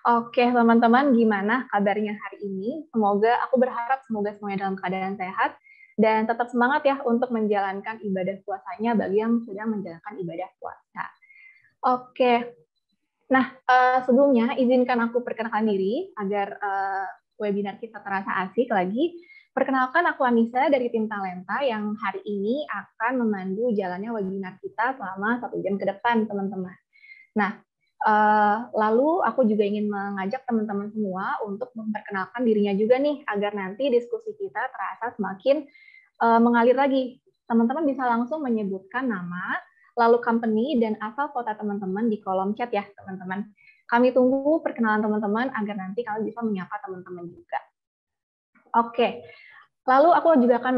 Oke, teman-teman, gimana kabarnya hari ini? Semoga semuanya dalam keadaan sehat dan tetap semangat ya untuk menjalankan ibadah puasanya bagi yang sedang menjalankan ibadah puasa. Oke, nah sebelumnya izinkan aku perkenalkan diri agar webinar kita terasa asik lagi. Perkenalkan, aku Anissa dari tim Talenta yang hari ini akan memandu jalannya webinar kita selama 1 jam ke depan, teman-teman. Nah, lalu aku juga ingin mengajak teman-teman semua untuk memperkenalkan dirinya juga nih, agar nanti diskusi kita terasa semakin mengalir lagi. Teman-teman bisa langsung menyebutkan nama, lalu company, dan asal kota teman-teman di kolom chat ya, teman-teman. Kami tunggu perkenalan teman-teman agar nanti kalian bisa menyapa teman-teman juga. Oke, lalu aku juga akan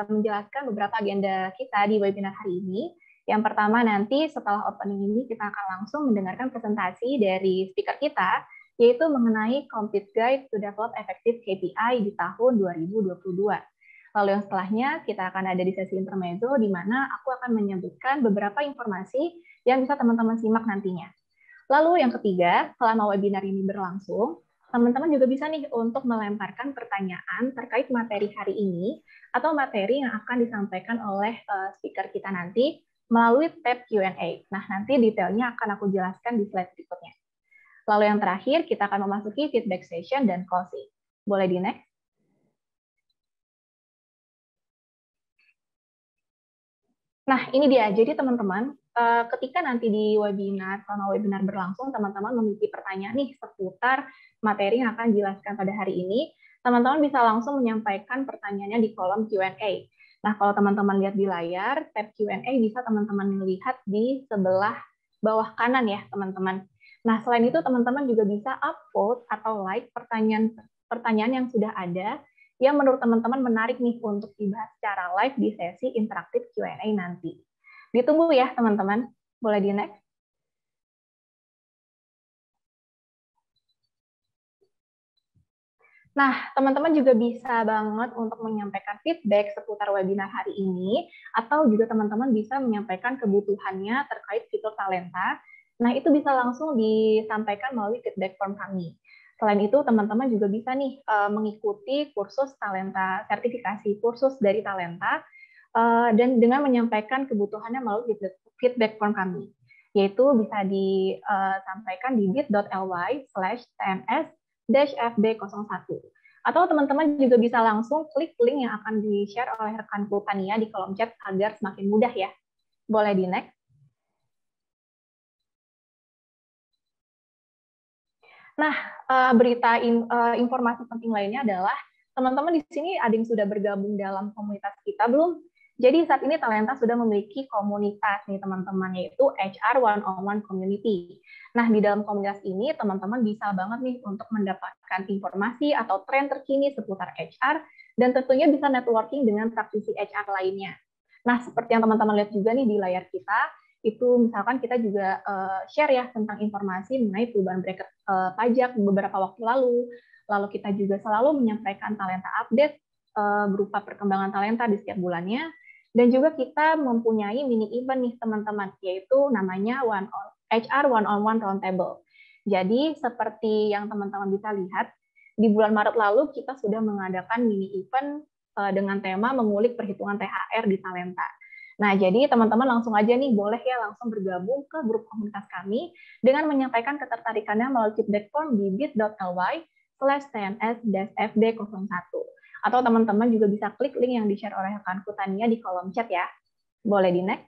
menjelaskan beberapa agenda kita di webinar hari ini. Yang pertama, nanti setelah opening ini kita akan langsung mendengarkan presentasi dari speaker kita, yaitu mengenai Complete Guide to Develop Effective KPI di tahun 2022. Lalu yang setelahnya kita akan ada di sesi intermezzo, di mana aku akan menyebutkan beberapa informasi yang bisa teman-teman simak nantinya. Lalu yang ketiga, selama webinar ini berlangsung, teman-teman juga bisa nih untuk melemparkan pertanyaan terkait materi hari ini atau materi yang akan disampaikan oleh speaker kita nanti melalui tab Q&A. Nah, nanti detailnya akan aku jelaskan di slide berikutnya. Lalu yang terakhir, kita akan memasuki feedback session dan closing. Boleh di next? Nah, ini dia. Jadi teman-teman, ketika nanti di webinar, selama webinar berlangsung, teman-teman memiliki pertanyaan nih seputar materi yang akan dijelaskan pada hari ini, teman-teman bisa langsung menyampaikan pertanyaannya di kolom Q&A. Nah, kalau teman-teman lihat di layar, tab Q&A bisa teman-teman lihat di sebelah bawah kanan ya, teman-teman. Nah, selain itu teman-teman juga bisa upvote atau like pertanyaan yang sudah ada yang menurut teman-teman menarik nih untuk dibahas secara live di sesi interaktif Q&A nanti. Ditunggu ya teman-teman. Boleh di next? Nah, teman-teman juga bisa banget untuk menyampaikan feedback seputar webinar hari ini, atau juga teman-teman bisa menyampaikan kebutuhannya terkait fitur Talenta. Nah, itu bisa langsung disampaikan melalui feedback form kami. Selain itu, teman-teman juga bisa nih mengikuti kursus Talenta, sertifikasi kursus dari Talenta, dan dengan menyampaikan kebutuhannya melalui feedback form kami, yaitu bisa disampaikan di bit.ly/tns-fb01. Atau teman-teman juga bisa langsung klik link yang akan di-share oleh rekanku Tania di kolom chat agar semakin mudah ya. Boleh di next? Nah, informasi penting lainnya adalah teman-teman di sini ada yang sudah bergabung dalam komunitas kita belum? Jadi saat ini Talenta sudah memiliki komunitas nih teman-teman, yaitu HR One-on-One Community. Nah, di dalam komunitas ini teman-teman bisa banget nih untuk mendapatkan informasi atau tren terkini seputar HR dan tentunya bisa networking dengan praktisi HR lainnya. Nah, seperti yang teman-teman lihat juga nih di layar kita, itu misalkan kita juga share ya tentang informasi mengenai perubahan bracket pajak beberapa waktu lalu kita juga selalu menyampaikan talenta update berupa perkembangan talenta di setiap bulannya, dan juga kita mempunyai mini event nih teman-teman, yaitu namanya HR One-on-One Roundtable. Jadi seperti yang teman-teman bisa lihat, di bulan Maret lalu kita sudah mengadakan mini event dengan tema mengulik perhitungan THR di Talenta. Nah, jadi teman-teman langsung aja nih, boleh ya langsung bergabung ke grup komunitas kami dengan menyampaikan ketertarikannya melalui feedback form di bit.ly/tns-fb01. Atau teman-teman juga bisa klik link yang di-share oleh rekanku Tania di kolom chat ya. Boleh di next?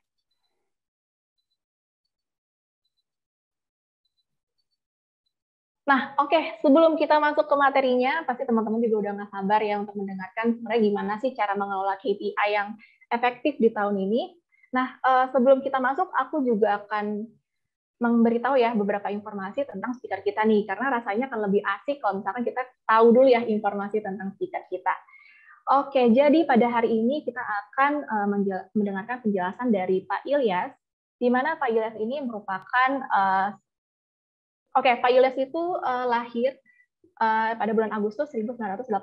Nah, oke, sebelum kita masuk ke materinya, pasti teman-teman juga udah nggak sabar ya untuk mendengarkan sebenarnya gimana sih cara mengelola KPI yang efektif di tahun ini. Nah, sebelum kita masuk, aku juga akan memberitahu ya beberapa informasi tentang speaker kita nih, karena rasanya akan lebih asik kalau misalkan kita tahu dulu ya informasi tentang speaker kita. Oke, jadi pada hari ini kita akan mendengarkan penjelasan dari Pak Ilyas, di mana Pak Ilyas ini merupakan Pak Ilyas itu lahir pada bulan Agustus 1981,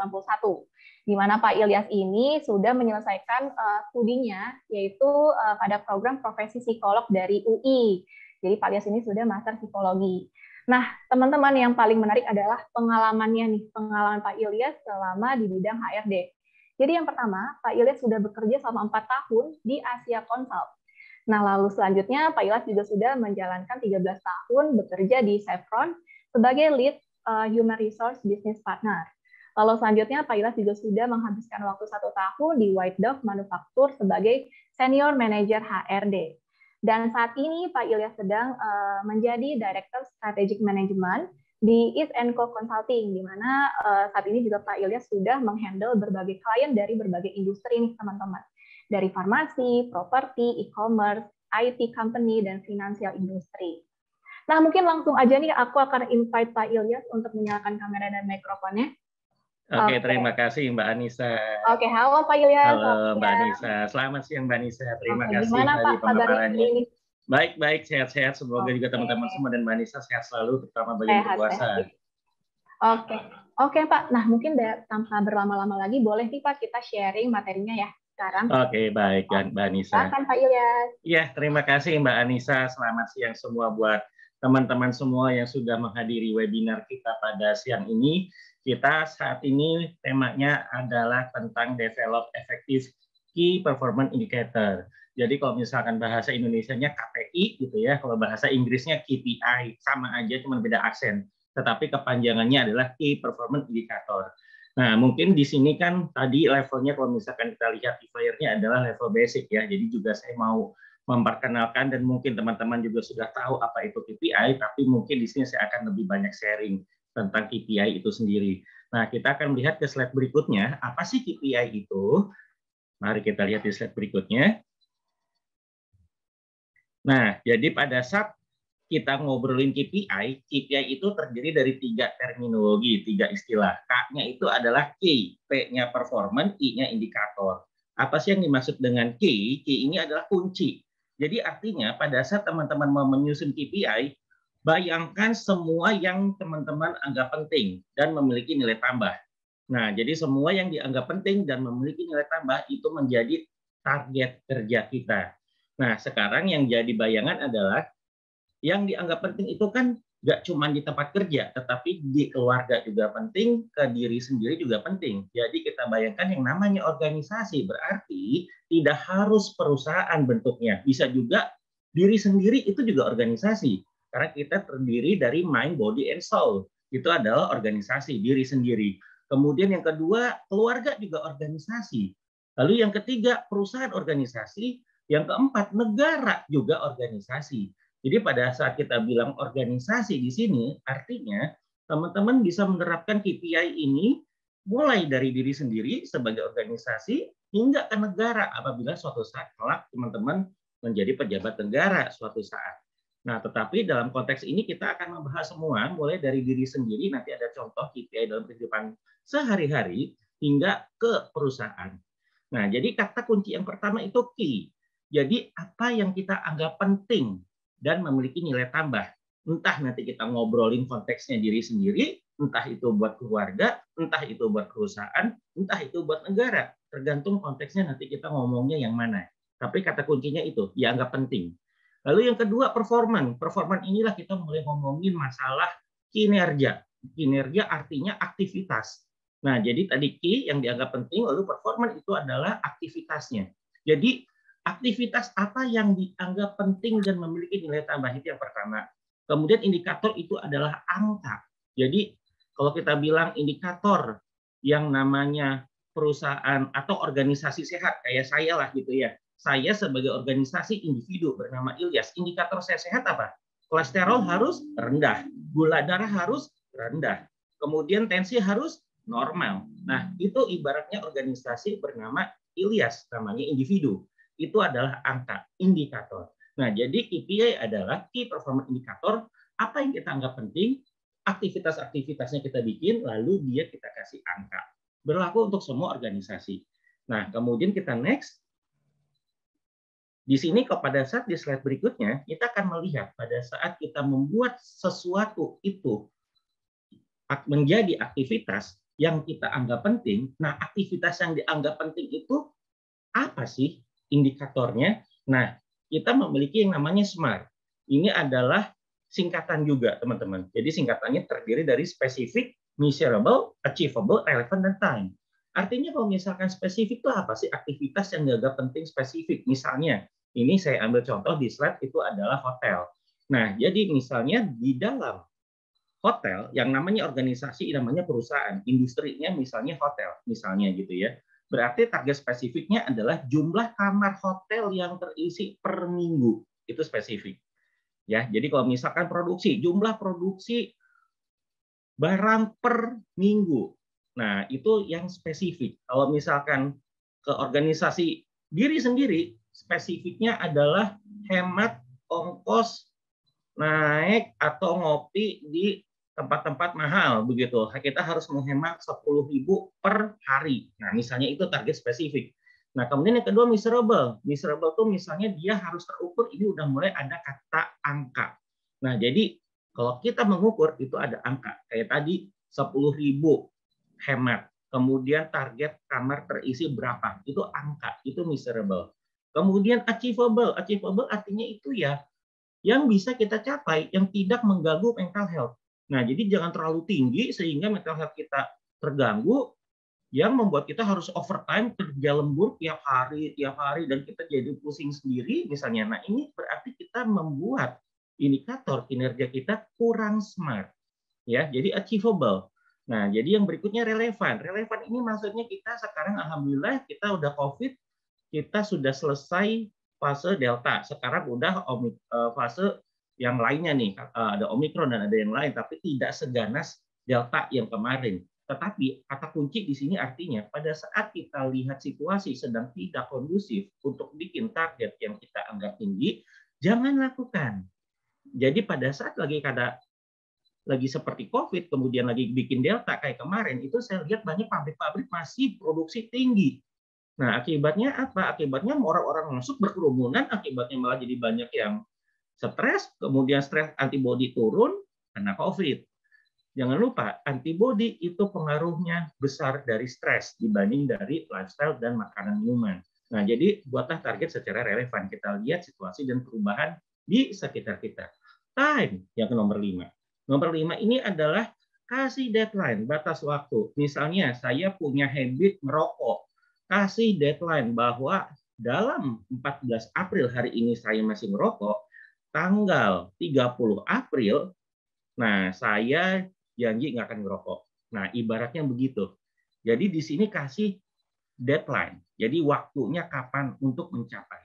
di mana Pak Ilyas ini sudah menyelesaikan studinya, yaitu pada program profesi psikolog dari UI. Jadi Pak Ilyas ini sudah master psikologi. Nah, teman-teman, yang paling menarik adalah pengalamannya nih, pengalaman Pak Ilyas selama di bidang HRD. Jadi yang pertama, Pak Ilyas sudah bekerja selama 4 tahun di Asia Consult. Nah, lalu selanjutnya Pak Ilyas juga sudah menjalankan 13 tahun bekerja di Chevron sebagai lead Human Resource Business Partner. Lalu selanjutnya Pak Ilyas juga sudah menghabiskan waktu 1 tahun di White Dove Manufacture sebagai Senior Manager HRD. Dan saat ini Pak Ilyas sedang menjadi Director Strategic Management di East Co Consulting, di mana saat ini juga Pak Ilyas sudah menghandle berbagai klien dari berbagai industri nih teman-teman. Dari farmasi, properti, e-commerce, IT company, dan financial industry. Nah, mungkin langsung aja nih aku akan invite Pak Ilyas untuk menyalakan kamera dan mikrofonnya. Oke, terima kasih Mbak Anissa. Oke, halo Pak Ilyas. Halo Mbak Anissa, selamat siang Mbak Anissa. Terima kasih gimana tadi Pak kabarnya pemaparannya. ini? Baik, sehat-sehat. Semoga juga teman-teman semua dan Mbak Anissa sehat selalu, terutama bagi yang berpuasa. Oke Pak, nah mungkin tanpa berlama-lama lagi, boleh nih Pak kita sharing materinya ya sekarang. Oke, baik Mbak Anissa. Silakan Pak Ilyas. Iya, terima kasih Mbak Anissa. Selamat siang semua buat teman-teman semua yang sudah menghadiri webinar kita pada siang ini. Kita saat ini temanya adalah tentang develop effective key performance indicator. Jadi kalau misalkan bahasa Indonesianya KPI gitu ya, kalau bahasa Inggrisnya KPI, sama aja cuma beda aksen. Tetapi kepanjangannya adalah key performance indicator. Nah, mungkin di sini kan tadi levelnya kalau misalkan kita lihat di flyer-nya adalah level basic ya. Jadi juga saya mau memperkenalkan dan mungkin teman-teman juga sudah tahu apa itu KPI, tapi mungkin di sini saya akan lebih banyak sharing tentang KPI itu sendiri. Nah, kita akan melihat ke slide berikutnya. Apa sih KPI itu? Mari kita lihat di slide berikutnya. Nah, jadi pada saat kita ngobrolin KPI, KPI itu terdiri dari 3 terminologi, 3 istilah. K-nya itu adalah key, P-nya performance, I-nya indikator. Apa sih yang dimaksud dengan key? Key ini adalah kunci. Jadi artinya pada saat teman-teman mau menyusun KPI, bayangkan semua yang teman-teman anggap penting dan memiliki nilai tambah. Nah, jadi semua yang dianggap penting dan memiliki nilai tambah itu menjadi target kerja kita. Nah, sekarang yang jadi bayangan adalah yang dianggap penting itu kan nggak cuma di tempat kerja, tetapi di keluarga juga penting, ke diri sendiri juga penting. Jadi kita bayangkan yang namanya organisasi berarti tidak harus perusahaan bentuknya, bisa juga diri sendiri itu juga organisasi. Karena kita terdiri dari mind, body, and soul. Itu adalah organisasi, diri sendiri. Kemudian yang kedua, keluarga juga organisasi. Lalu yang ketiga, perusahaan organisasi. Yang keempat, negara juga organisasi. Jadi pada saat kita bilang organisasi di sini, artinya teman-teman bisa menerapkan KPI ini mulai dari diri sendiri sebagai organisasi hingga ke negara apabila suatu saat kelak teman-teman menjadi pejabat negara suatu saat. Nah, tetapi dalam konteks ini kita akan membahas semua mulai dari diri sendiri, nanti ada contoh KPI dalam kehidupan sehari-hari hingga ke perusahaan. Nah, jadi kata kunci yang pertama itu key. Jadi apa yang kita anggap penting dan memiliki nilai tambah. Entah nanti kita ngobrolin konteksnya diri sendiri, entah itu buat keluarga, entah itu buat perusahaan, entah itu buat negara. Tergantung konteksnya nanti kita ngomongnya yang mana. Tapi kata kuncinya itu, dianggap penting. Lalu yang kedua, performan. Performan inilah kita mulai ngomongin masalah kinerja. Kinerja artinya aktivitas. Nah, jadi tadi key yang dianggap penting, lalu performan itu adalah aktivitasnya. Jadi aktivitas apa yang dianggap penting dan memiliki nilai tambah itu yang pertama. Kemudian indikator itu adalah angka. Jadi kalau kita bilang indikator yang namanya perusahaan atau organisasi sehat kayak saya lah gitu ya. Saya sebagai organisasi individu bernama Ilyas, indikator saya sehat apa? Kolesterol harus rendah, gula darah harus rendah, kemudian tensi harus normal. Nah, itu ibaratnya organisasi bernama Ilyas, namanya individu. Itu adalah angka, indikator. Nah, jadi KPI adalah Key Performance Indicator, apa yang kita anggap penting, aktivitas-aktivitasnya kita bikin, lalu dia kita kasih angka. Berlaku untuk semua organisasi. Nah, kemudian kita next. Di sini pada saat di slide berikutnya, kita akan melihat pada saat kita membuat sesuatu itu menjadi aktivitas yang kita anggap penting. Nah, aktivitas yang dianggap penting itu apa sih indikatornya? Nah, kita memiliki yang namanya SMART. Ini adalah singkatan juga, teman-teman. Jadi singkatannya terdiri dari specific, measurable, achievable, relevant, dan time. Artinya kalau misalkan spesifik itu apa sih? Aktivitas yang dianggap penting spesifik. Misalnya, ini saya ambil contoh di slide itu adalah hotel. Nah, jadi misalnya di dalam hotel yang namanya organisasi, namanya perusahaan, industrinya misalnya hotel, misalnya gitu ya. Berarti target spesifiknya adalah jumlah kamar hotel yang terisi per minggu. Itu spesifik. Ya, jadi kalau misalkan produksi, jumlah produksi barang per minggu. Nah, itu yang spesifik. Kalau misalkan ke organisasi diri sendiri, spesifiknya adalah hemat ongkos naik atau ngopi di tempat-tempat mahal begitu. Kita harus menghemat 10.000 per hari. Nah, misalnya itu target spesifik. Nah, kemudian yang kedua measurable. Measurable tuh misalnya dia harus terukur, ini udah mulai ada kata angka. Nah, jadi kalau kita mengukur itu ada angka. Kayak tadi 10.000 hemat. Kemudian target kamar terisi berapa? Itu angka, itu measurable. Kemudian achievable. Achievable artinya itu ya yang bisa kita capai, yang tidak mengganggu mental health. Nah, jadi jangan terlalu tinggi sehingga mental health kita terganggu, yang membuat kita harus overtime, kerja lembur tiap hari, dan kita jadi pusing sendiri misalnya. Nah, ini berarti kita membuat indikator kinerja kita kurang smart. Ya, jadi achievable. Nah, jadi yang berikutnya relevan. Relevan ini maksudnya kita sekarang alhamdulillah kita udah COVID, kita sudah selesai fase Delta. Sekarang udah fase yang lainnya nih, ada Omikron dan ada yang lain, tapi tidak seganas Delta yang kemarin. Tetapi kata kunci di sini artinya pada saat kita lihat situasi sedang tidak kondusif untuk bikin target yang kita anggap tinggi, jangan lakukan. Jadi pada saat lagi seperti COVID, kemudian lagi bikin Delta kayak kemarin, itu saya lihat banyak pabrik-pabrik masih produksi tinggi. Nah, akibatnya apa? Akibatnya orang-orang masuk berkerumunan, akibatnya malah jadi banyak yang stres, kemudian stres antibodi turun karena COVID. Jangan lupa, antibodi itu pengaruhnya besar dari stres dibanding dari lifestyle dan makanan minuman. Nah, jadi buatlah target secara relevan. Kita lihat situasi dan perubahan di sekitar kita. Time yang ke nomor 5. Nomor 5 ini adalah kasih deadline, batas waktu. Misalnya saya punya habit merokok. Kasih deadline bahwa dalam 14 April hari ini saya masih merokok, tanggal 30 April, nah saya janji nggak akan merokok. Nah, ibaratnya begitu. Jadi di sini kasih deadline. Jadi waktunya kapan untuk mencapai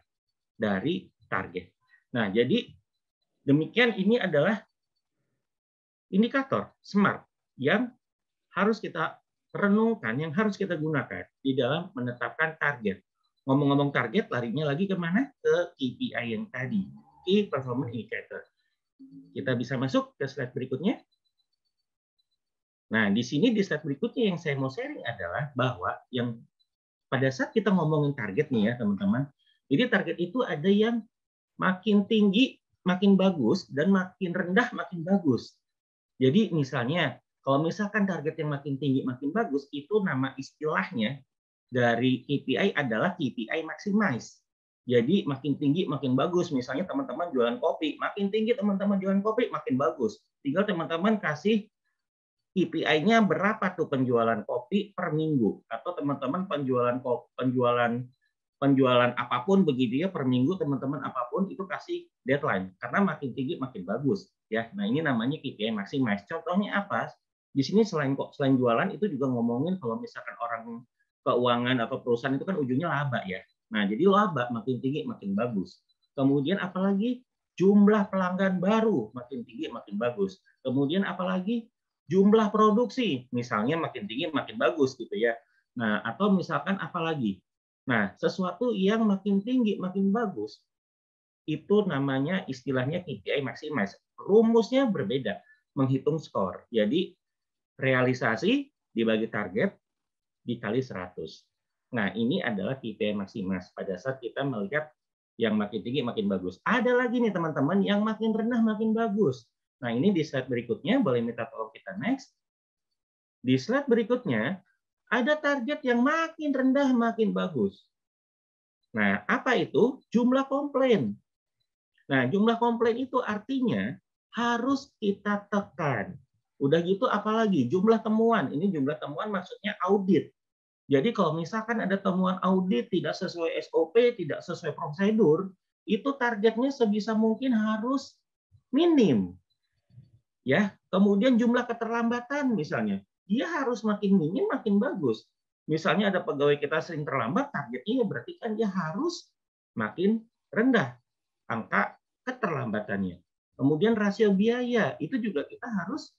dari target. Nah, jadi demikian ini adalah indikator SMART yang harus kita renungkan, yang harus kita gunakan di dalam menetapkan target. Ngomong-ngomong target, larinya lagi kemana? Ke KPI yang tadi, Key Performance Indicator. Kita bisa masuk ke slide berikutnya. Nah, di sini di slide berikutnya yang saya mau sharing adalah bahwa yang pada saat kita ngomongin target nih ya teman-teman, jadi target itu ada yang makin tinggi, makin bagus, dan makin rendah, makin bagus. Jadi misalnya, kalau misalkan target yang makin tinggi, makin bagus, itu nama istilahnya dari KPI adalah KPI maximize. Jadi makin tinggi, makin bagus. Misalnya teman-teman jualan kopi, makin tinggi teman-teman jualan kopi, makin bagus. Tinggal teman-teman kasih KPI-nya berapa tuh penjualan kopi per minggu. Atau teman-teman penjualan apapun begitu ya per minggu teman-teman apapun itu kasih deadline karena makin tinggi makin bagus ya. Nah, ini namanya KPI maximize. Contohnya apa? Di sini selain jualan itu juga ngomongin kalau misalkan orang keuangan atau perusahaan itu kan ujungnya laba ya. Nah, jadi laba makin tinggi makin bagus. Kemudian apalagi jumlah pelanggan baru makin tinggi makin bagus. Kemudian apalagi jumlah produksi misalnya makin tinggi makin bagus gitu ya. Nah, atau misalkan apalagi nah, sesuatu yang makin tinggi, makin bagus, itu namanya istilahnya KPI maximize. Rumusnya berbeda, menghitung skor. Jadi, realisasi dibagi target dikali 100. Nah, ini adalah KPI maximize. Pada saat kita melihat yang makin tinggi, makin bagus. Ada lagi nih teman-teman, yang makin rendah, makin bagus. Nah, ini di slide berikutnya, boleh minta tolong kita next. Di slide berikutnya, ada target yang makin rendah, makin bagus. Nah, apa itu? Jumlah komplain. Nah, jumlah komplain itu artinya harus kita tekan. Udah gitu apalagi jumlah temuan. Ini jumlah temuan maksudnya audit. Jadi kalau misalkan ada temuan audit tidak sesuai SOP, tidak sesuai prosedur, itu targetnya sebisa mungkin harus minim. Ya, kemudian jumlah keterlambatan misalnya, dia harus makin minim makin bagus. Misalnya ada pegawai kita sering terlambat, targetnya berarti kan dia harus makin rendah angka keterlambatannya. Kemudian rasio biaya itu juga kita harus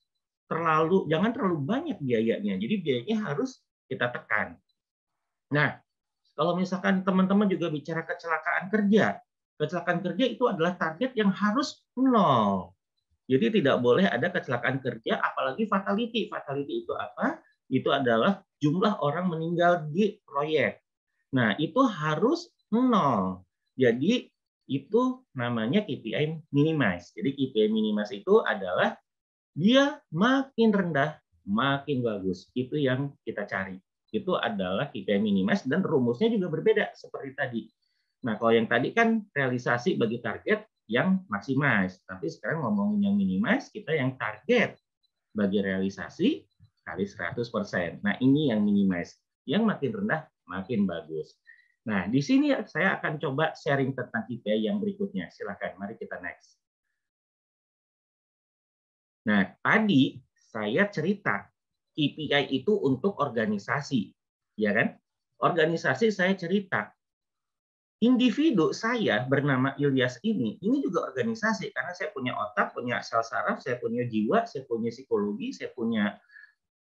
jangan terlalu banyak biayanya. Jadi biayanya harus kita tekan. Nah, kalau misalkan teman-teman juga bicara kecelakaan kerja itu adalah target yang harus nol. Jadi tidak boleh ada kecelakaan kerja, apalagi fatality. Fatality itu apa? Itu adalah jumlah orang meninggal di proyek. Nah, itu harus nol. Jadi itu namanya KPI minimize. Jadi KPI minimize itu adalah dia makin rendah, makin bagus. Itu yang kita cari. Itu adalah KPI minimize dan rumusnya juga berbeda seperti tadi. Nah, kalau yang tadi kan realisasi bagi target yang maximize. Tapi sekarang ngomongin yang minimize, kita yang target bagi realisasi kali 100%. Nah, ini yang minimize. Yang makin rendah, makin bagus. Nah, di sini saya akan coba sharing tentang KPI yang berikutnya. Silakan, mari kita next. Nah, tadi saya cerita KPI itu untuk organisasi, ya kan? Organisasi saya cerita. Individu saya bernama Ilyas ini juga organisasi karena saya punya otak, punya sel saraf, saya punya jiwa, saya punya psikologi, saya punya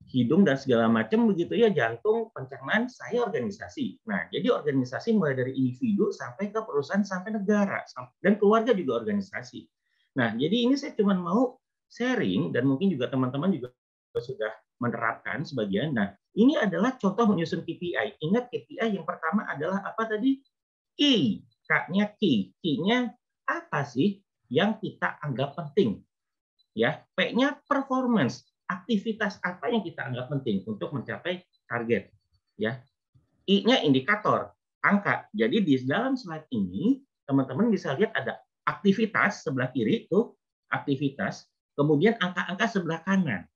hidung dan segala macam begitu ya, jantung, pencernaan, saya organisasi. Nah, jadi organisasi mulai dari individu sampai ke perusahaan sampai negara dan keluarga juga organisasi. Nah, jadi ini saya cuma mau sharing dan mungkin juga teman-teman juga sudah menerapkan sebagian. Nah, ini adalah contoh menyusun KPI. Ingat KPI yang pertama adalah apa tadi? Key. K-nya key. Key-nya apa sih yang kita anggap penting? Ya, P-nya performance. Aktivitas apa yang kita anggap penting untuk mencapai target? Ya. I-nya indikator, angka. Jadi di dalam slide ini teman-teman bisa lihat ada aktivitas sebelah kiri itu aktivitas, kemudian angka-angka sebelah kanan.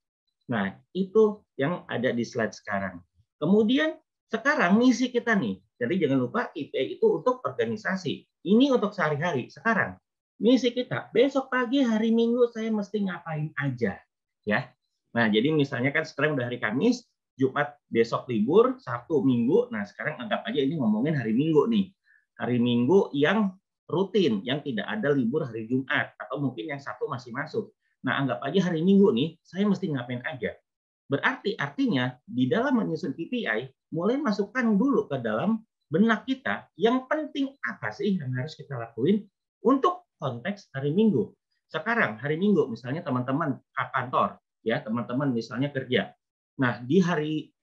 Nah, itu yang ada di slide sekarang. Kemudian sekarang misi kita nih. Jadi jangan lupa KPI itu untuk organisasi. Ini untuk sehari-hari. Sekarang misi kita besok pagi hari Minggu saya mesti ngapain aja, ya. Nah, jadi misalnya kan sekarang udah hari Kamis, Jumat besok libur, Sabtu Minggu. Nah, sekarang anggap aja ini ngomongin hari Minggu nih. Hari Minggu yang rutin, yang tidak ada libur hari Jumat atau mungkin yang Sabtu masih masuk. Nah, anggap aja hari Minggu nih, saya mesti ngapain aja. Berarti artinya di dalam menyusun KPI, mulai masukkan dulu ke dalam benak kita yang penting apa sih yang harus kita lakuin untuk konteks hari Minggu. Sekarang hari Minggu misalnya teman-teman kantor, ya teman-teman misalnya kerja. Nah di hari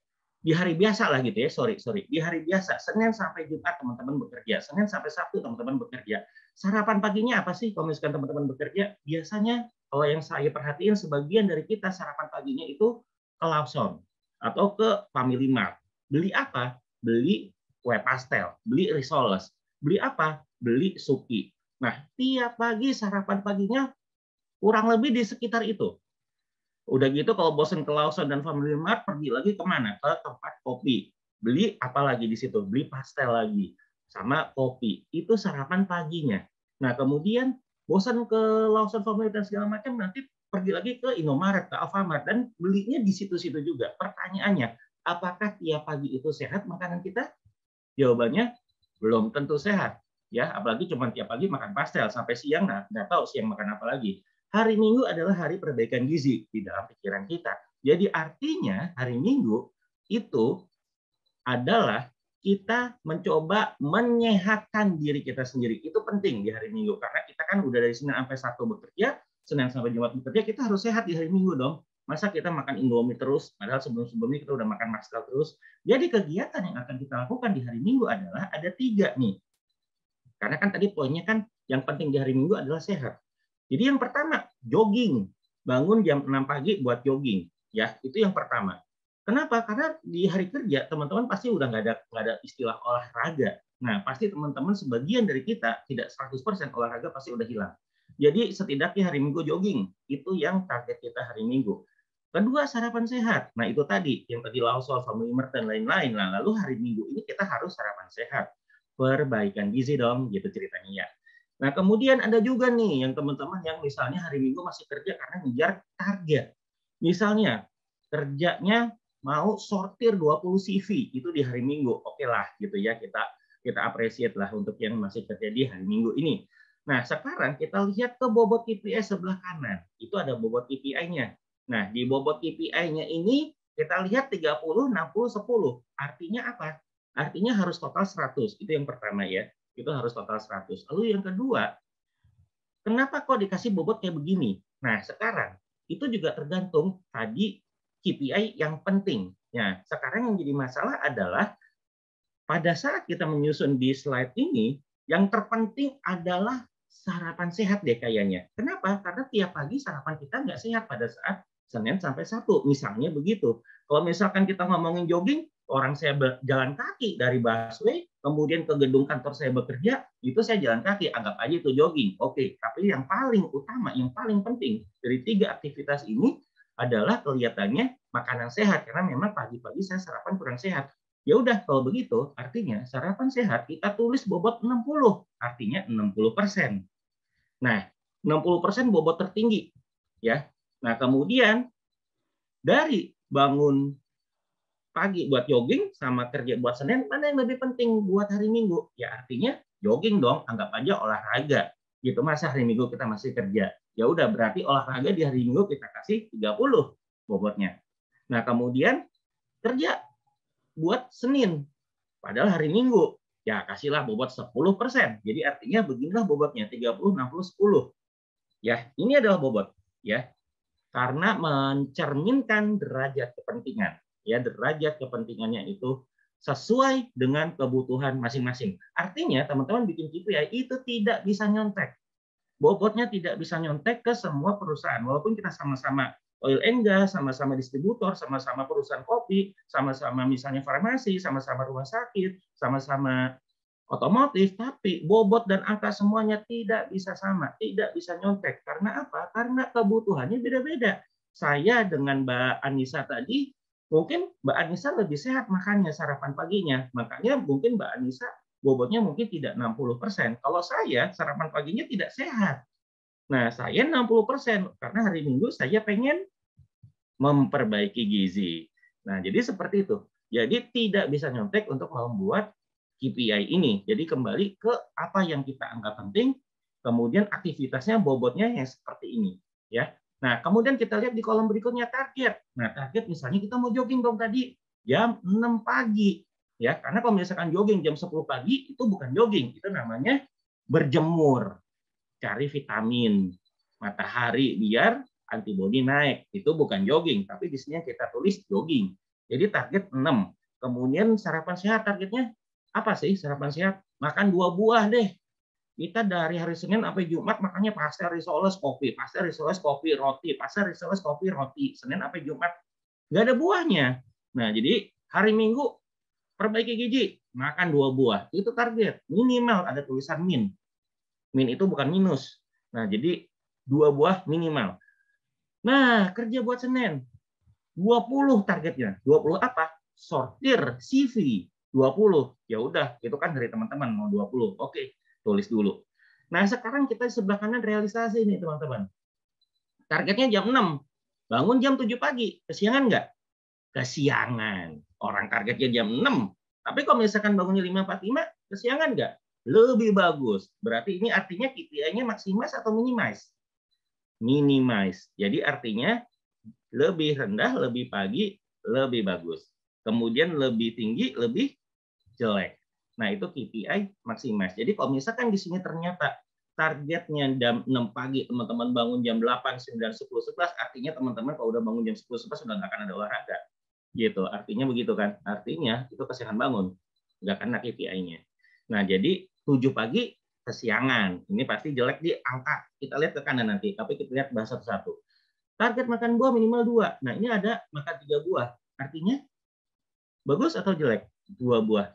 biasa lah gitu ya, di hari biasa Senin sampai Jumat teman-teman bekerja, Senin sampai Sabtu teman-teman bekerja. Sarapan paginya apa sih kalau misalkan teman-teman bekerja? Biasanya kalau yang saya perhatiin sebagian dari kita sarapan paginya itu ke Lawson atau ke Family Mart. Beli apa? Beli kue pastel, beli risoles. Beli apa? Beli suki. Nah, tiap pagi sarapan paginya kurang lebih di sekitar itu. Udah gitu kalau bosan ke Lawson dan Family Mart, pergi lagi kemana? Ke tempat kopi. Beli apa lagi di situ? Beli pastel lagi. Sama kopi. Itu sarapan paginya. Nah, kemudian bosan ke Lawson, Family dan segala macam, nanti pergi lagi ke Indomaret, ke Alfamart, dan belinya di situ-situ juga. Pertanyaannya, apakah tiap pagi itu sehat makanan kita? Jawabannya belum tentu sehat, ya. Apalagi cuma tiap pagi makan pastel sampai siang, nah nggak tahu siang makan apa lagi. Hari Minggu adalah hari perbaikan gizi di dalam pikiran kita. Jadi artinya hari Minggu itu adalah kita mencoba menyehatkan diri kita sendiri. Itu penting di hari Minggu karena kita kan udah dari Senin sampai Sabtu bekerja, Senin sampai Jumat bekerja, kita harus sehat di hari Minggu dong. Masa kita makan Indomie terus, padahal sebelum-sebelumnya kita udah makan Maskal terus. Jadi kegiatan yang akan kita lakukan di hari Minggu adalah ada 3 nih. Karena kan tadi poinnya kan yang penting di hari Minggu adalah sehat. Jadi yang pertama, jogging. Bangun jam 6 pagi buat jogging. Ya, itu yang pertama. Kenapa? Karena di hari kerja teman-teman pasti udah nggak ada istilah olahraga. Nah, pasti teman-teman sebagian dari kita tidak 100% olahraga pasti udah hilang. Jadi setidaknya hari Minggu jogging, itu yang target kita hari Minggu. Kedua, sarapan sehat. Nah, itu tadi, yang tadi Lawsol, Family Mart, dan lain-lain. Nah, lalu hari Minggu ini kita harus sarapan sehat. Perbaikan gizi dong, gitu ceritanya ya. Nah, kemudian ada juga nih yang teman-teman yang misalnya hari Minggu masih kerja karena ngejar target. Misalnya, kerjanya mau sortir 20 CV, itu di hari Minggu. Oke lah, gitu ya, kita appreciate lah untuk yang masih kerja di hari Minggu ini. Nah, sekarang kita lihat ke bobot KPI sebelah kanan. Itu ada bobot KPI-nya. Nah, di bobot KPI-nya ini kita lihat 30, 60, 10. Artinya apa? Artinya harus total 100. Itu yang pertama ya. Itu harus total 100. Lalu yang kedua, kenapa kok dikasih bobot kayak begini? Nah, sekarang itu juga tergantung tadi KPI yang penting. Nah, sekarang yang jadi masalah adalah pada saat kita menyusun di slide ini, yang terpenting adalah sarapan sehat deh kayaknya. Kenapa? Karena tiap pagi sarapan kita nggak sehat pada saat Senin sampai Sabtu. Misalnya begitu. Kalau misalkan kita ngomongin jogging, orang saya jalan kaki dari busway, kemudian ke gedung kantor saya bekerja, itu saya jalan kaki. Anggap aja itu jogging. Oke, tapi yang paling utama, yang paling penting dari 3 aktivitas ini adalah kelihatannya makanan sehat. Karena memang pagi-pagi saya sarapan kurang sehat. Ya udah, kalau begitu artinya sarapan sehat kita tulis bobot 60, artinya 60%. Nah, 60% bobot tertinggi ya. Nah, kemudian dari bangun pagi buat jogging sama kerja buat Senin, mana yang lebih penting buat hari Minggu? Ya artinya jogging dong, anggap aja olahraga. Gitu, masa hari Minggu kita masih kerja. Ya udah, berarti olahraga di hari Minggu kita kasih 30 bobotnya. Nah, kemudian kerja buat Senin. Padahal hari Minggu, ya kasihlah bobot 10%. Jadi artinya beginilah bobotnya, 30, 60, 10. Ya, ini adalah bobot. Ya, karena mencerminkan derajat kepentingan. Ya, derajat kepentingannya itu sesuai dengan kebutuhan masing-masing. Artinya, teman-teman bikin KPI itu tidak bisa nyontek. Bobotnya tidak bisa nyontek ke semua perusahaan. Walaupun kita sama-sama oil and gas, sama-sama distributor, sama-sama perusahaan kopi, sama-sama misalnya farmasi, sama-sama rumah sakit, sama-sama otomotif, tapi bobot dan angka semuanya tidak bisa sama, tidak bisa nyontek. Karena apa? Karena kebutuhannya beda-beda. Saya dengan Mbak Anissa tadi, mungkin Mbak Anissa lebih sehat makannya sarapan paginya. Makanya mungkin Mbak Anissa bobotnya mungkin tidak 60%. Kalau saya sarapan paginya tidak sehat. Nah, saya 60% karena hari Minggu saya pengen memperbaiki gizi. Nah, jadi seperti itu. Jadi tidak bisa nyontek untuk membuat KPI ini. Jadi kembali ke apa yang kita anggap penting, kemudian aktivitasnya bobotnya yang seperti ini, ya. Nah, kemudian kita lihat di kolom berikutnya target. Nah, target misalnya kita mau jogging dong tadi jam 6 pagi, ya. Karena kalau misalkan jogging jam 10 pagi itu bukan jogging, itu namanya berjemur, cari vitamin matahari biar antibodi naik. Itu bukan jogging, tapi di sini kita tulis jogging. Jadi target 6. Kemudian sarapan sehat targetnya apa sih sarapan sehat? Makan 2 buah deh. Kita dari hari Senin sampai Jumat makannya pasta, risoles, kopi, pasta, risoles, kopi, roti, pasta, risoles, kopi, roti. Senin sampai Jumat nggak ada buahnya. Nah, jadi hari Minggu perbaiki gizi, makan 2 buah. Itu target. Minimal ada tulisan min. Min itu bukan minus. Nah, jadi 2 buah minimal. Nah, kerja buat Senin. 20 targetnya. 20 apa? Sortir CV. 20. Ya udah, itu kan dari teman-teman mau 20. Oke, tulis dulu. Nah, sekarang kita di sebelah kanan realisasi nih, teman-teman. Targetnya jam 6. Bangun jam 7 pagi. Kesiangan nggak? Kesiangan. Orang targetnya jam 6. Tapi kalau misalkan bangunnya 5.45, kesiangan nggak? Lebih bagus. Berarti ini artinya KPI-nya maximize atau minimize? Minimize. Jadi artinya lebih rendah, lebih pagi, lebih bagus. Kemudian lebih tinggi, lebih jelek. Nah, itu KPI maximize. Jadi kalau misalkan di sini ternyata targetnya jam 6 pagi, teman-teman bangun jam 8, 9, 10, 11, artinya teman-teman kalau udah bangun jam 10, 11 sudah nggak akan ada olahraga. Gitu. Artinya begitu kan? Artinya itu kesiangan bangun. Nggak kena KPI-nya. Nah, jadi 7 pagi kesiangan. Ini pasti jelek di angka. Kita lihat ke kanan nanti, tapi kita lihat bahas satu-satu. Target makan buah minimal 2. Nah, ini ada makan 3 buah. Artinya bagus atau jelek? 2 buah.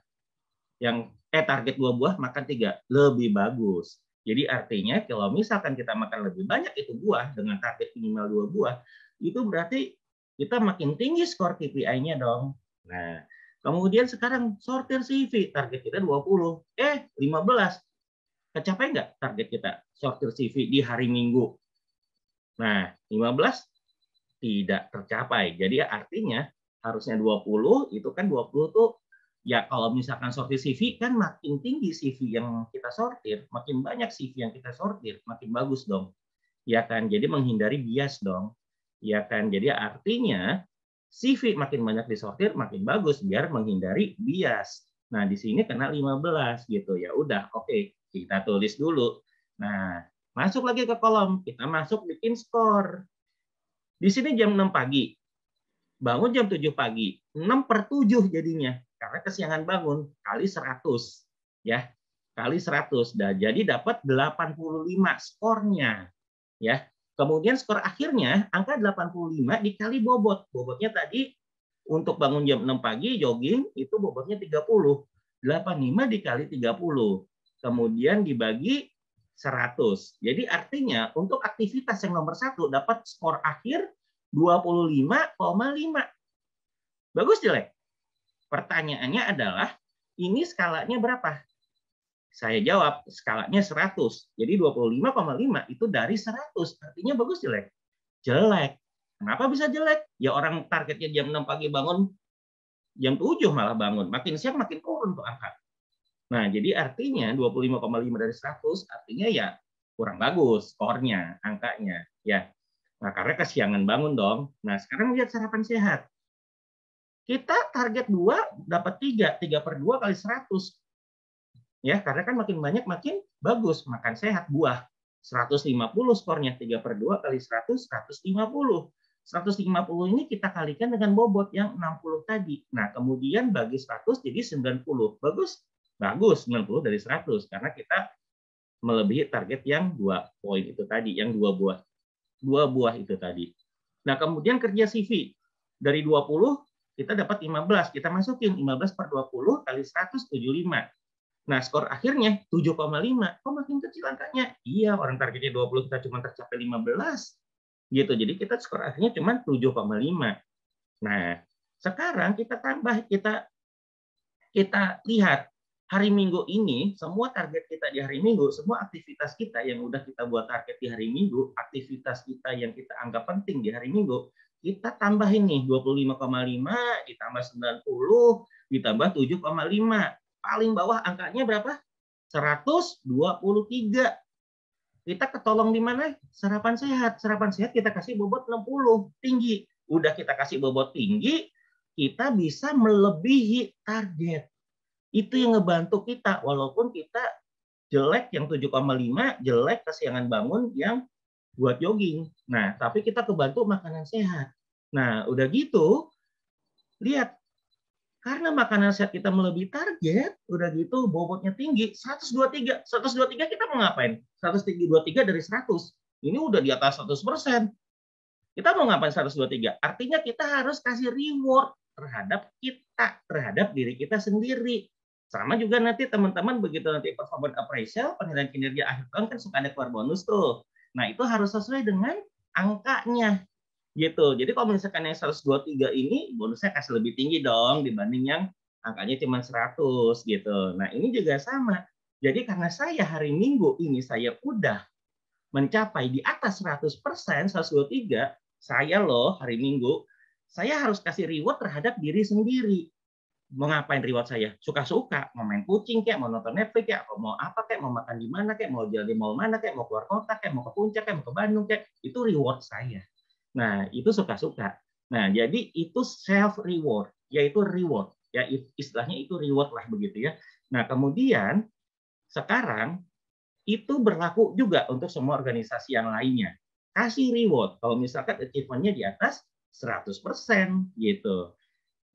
Yang target 2 buah makan 3. Lebih bagus. Jadi artinya kalau misalkan kita makan lebih banyak itu buah dengan target minimal 2 buah, itu berarti kita makin tinggi skor KPI-nya dong. Nah, kemudian sekarang sortir CV, target kita 20. 15. Kecapai nggak target kita sortir CV di hari Minggu? Nah, 15 tidak tercapai. Jadi artinya harusnya 20, itu kan 20 tuh ya kalau misalkan sortir CV kan makin tinggi CV yang kita sortir, makin banyak CV yang kita sortir, makin bagus dong. Ya kan? Jadi menghindari bias dong. Ya kan? Jadi artinya CV makin banyak disortir makin bagus biar menghindari bias. Nah, di sini kena 15 gitu. Ya udah, oke, kita tulis dulu. Nah, masuk lagi ke kolom, kita masuk bikin skor. Di sini jam 6 pagi. Bangun jam 7 pagi. 6/7 jadinya. Karena kesiangan bangun. Kali 100. Ya. Kali 100. Dan jadi dapat 85 skornya. Ya. Kemudian skor akhirnya, angka 85 dikali bobot. Bobotnya tadi untuk bangun jam 6 pagi, jogging, itu bobotnya 30. 85 dikali 30. Kemudian dibagi 100. Jadi artinya untuk aktivitas yang nomor 1 dapat skor akhir 25,5. Bagus jelek? Pertanyaannya adalah ini skalanya berapa? Saya jawab skalanya 100. Jadi 25,5 itu dari 100. Artinya bagus jelek? Jelek. Kenapa bisa jelek? Ya orang targetnya jam 6 pagi bangun, jam 7 malah bangun. Makin siang makin turun tuh angka. Nah, jadi artinya 25,5 dari 100 artinya ya kurang bagus skornya, angkanya. Ya. Nah, karena kesiangan bangun dong. Nah, sekarang lihat sarapan sehat. Kita target 2 dapat 3. 3/2 kali 100. Ya, karena kan makin banyak makin bagus. Makan sehat, buah. 150 skornya. 3/2 kali 100, 150. 150 ini kita kalikan dengan bobot yang 60 tadi. Nah, kemudian bagi 100 jadi 90. Bagus? Bagus, 90 dari 100. Karena kita melebihi target yang 2 poin itu tadi, yang 2 buah. 2 buah itu tadi. Nah, kemudian kerja CV. Dari 20, kita dapat 15. Kita masukin 15/20 kali 175. Nah, skor akhirnya 7,5. Kok makin kecil angkanya? Iya, orang targetnya 20, kita cuma tercapai 15. Gitu. Jadi kita skor akhirnya cuma 7,5. Nah, sekarang kita tambah, kita lihat hari Minggu ini, semua target kita di hari Minggu, semua aktivitas kita yang udah kita buat target di hari Minggu, aktivitas kita yang kita anggap penting di hari Minggu, kita tambahin nih 25,5 ditambah 90 ditambah 7,5. Paling bawah angkanya berapa? 123. Kita ketolong di mana? Sarapan sehat. Sarapan sehat kita kasih bobot 60, tinggi. Udah kita kasih bobot tinggi, kita bisa melebihi target. Itu yang ngebantu kita, walaupun kita jelek yang 7,5, jelek kesiangan bangun yang buat jogging. Nah, tapi kita kebantu makanan sehat. Nah, udah gitu, lihat, karena makanan sehat kita melebihi target, udah gitu bobotnya tinggi, 123. 123 kita mau ngapain? 123 dari 100. Ini udah di atas 100%. Kita mau ngapain 123? Artinya kita harus kasih reward terhadap kita, terhadap diri kita sendiri. Sama juga nanti teman-teman begitu nanti performance appraisal, penilaian kinerja akhir tahun kan suka ada keluar bonus tuh. Nah, itu harus sesuai dengan angkanya. Gitu. Jadi kalau misalkan yang 123 ini bonusnya kasih lebih tinggi dong dibanding yang angkanya cuma 100 gitu. Nah, ini juga sama. Jadi karena saya hari Minggu ini saya udah mencapai di atas 100%, 123, saya loh hari Minggu, saya harus kasih reward terhadap diri sendiri. Mau ngapain reward saya? Suka-suka, mau main kucing kayak, mau nonton Netflix kayak, mau apa kayak, mau makan di mana kayak, mau jalan di mall mana kayak, mau keluar kota kayak, mau ke puncak kayak, mau ke Bandung kayak, itu reward saya. Nah, itu suka-suka. Nah, jadi itu self reward, yaitu reward. Ya istilahnya itu reward lah begitu ya. Nah, kemudian sekarang itu berlaku juga untuk semua organisasi yang lainnya. Kasih reward kalau misalkan achievement-nya di atas 100% gitu.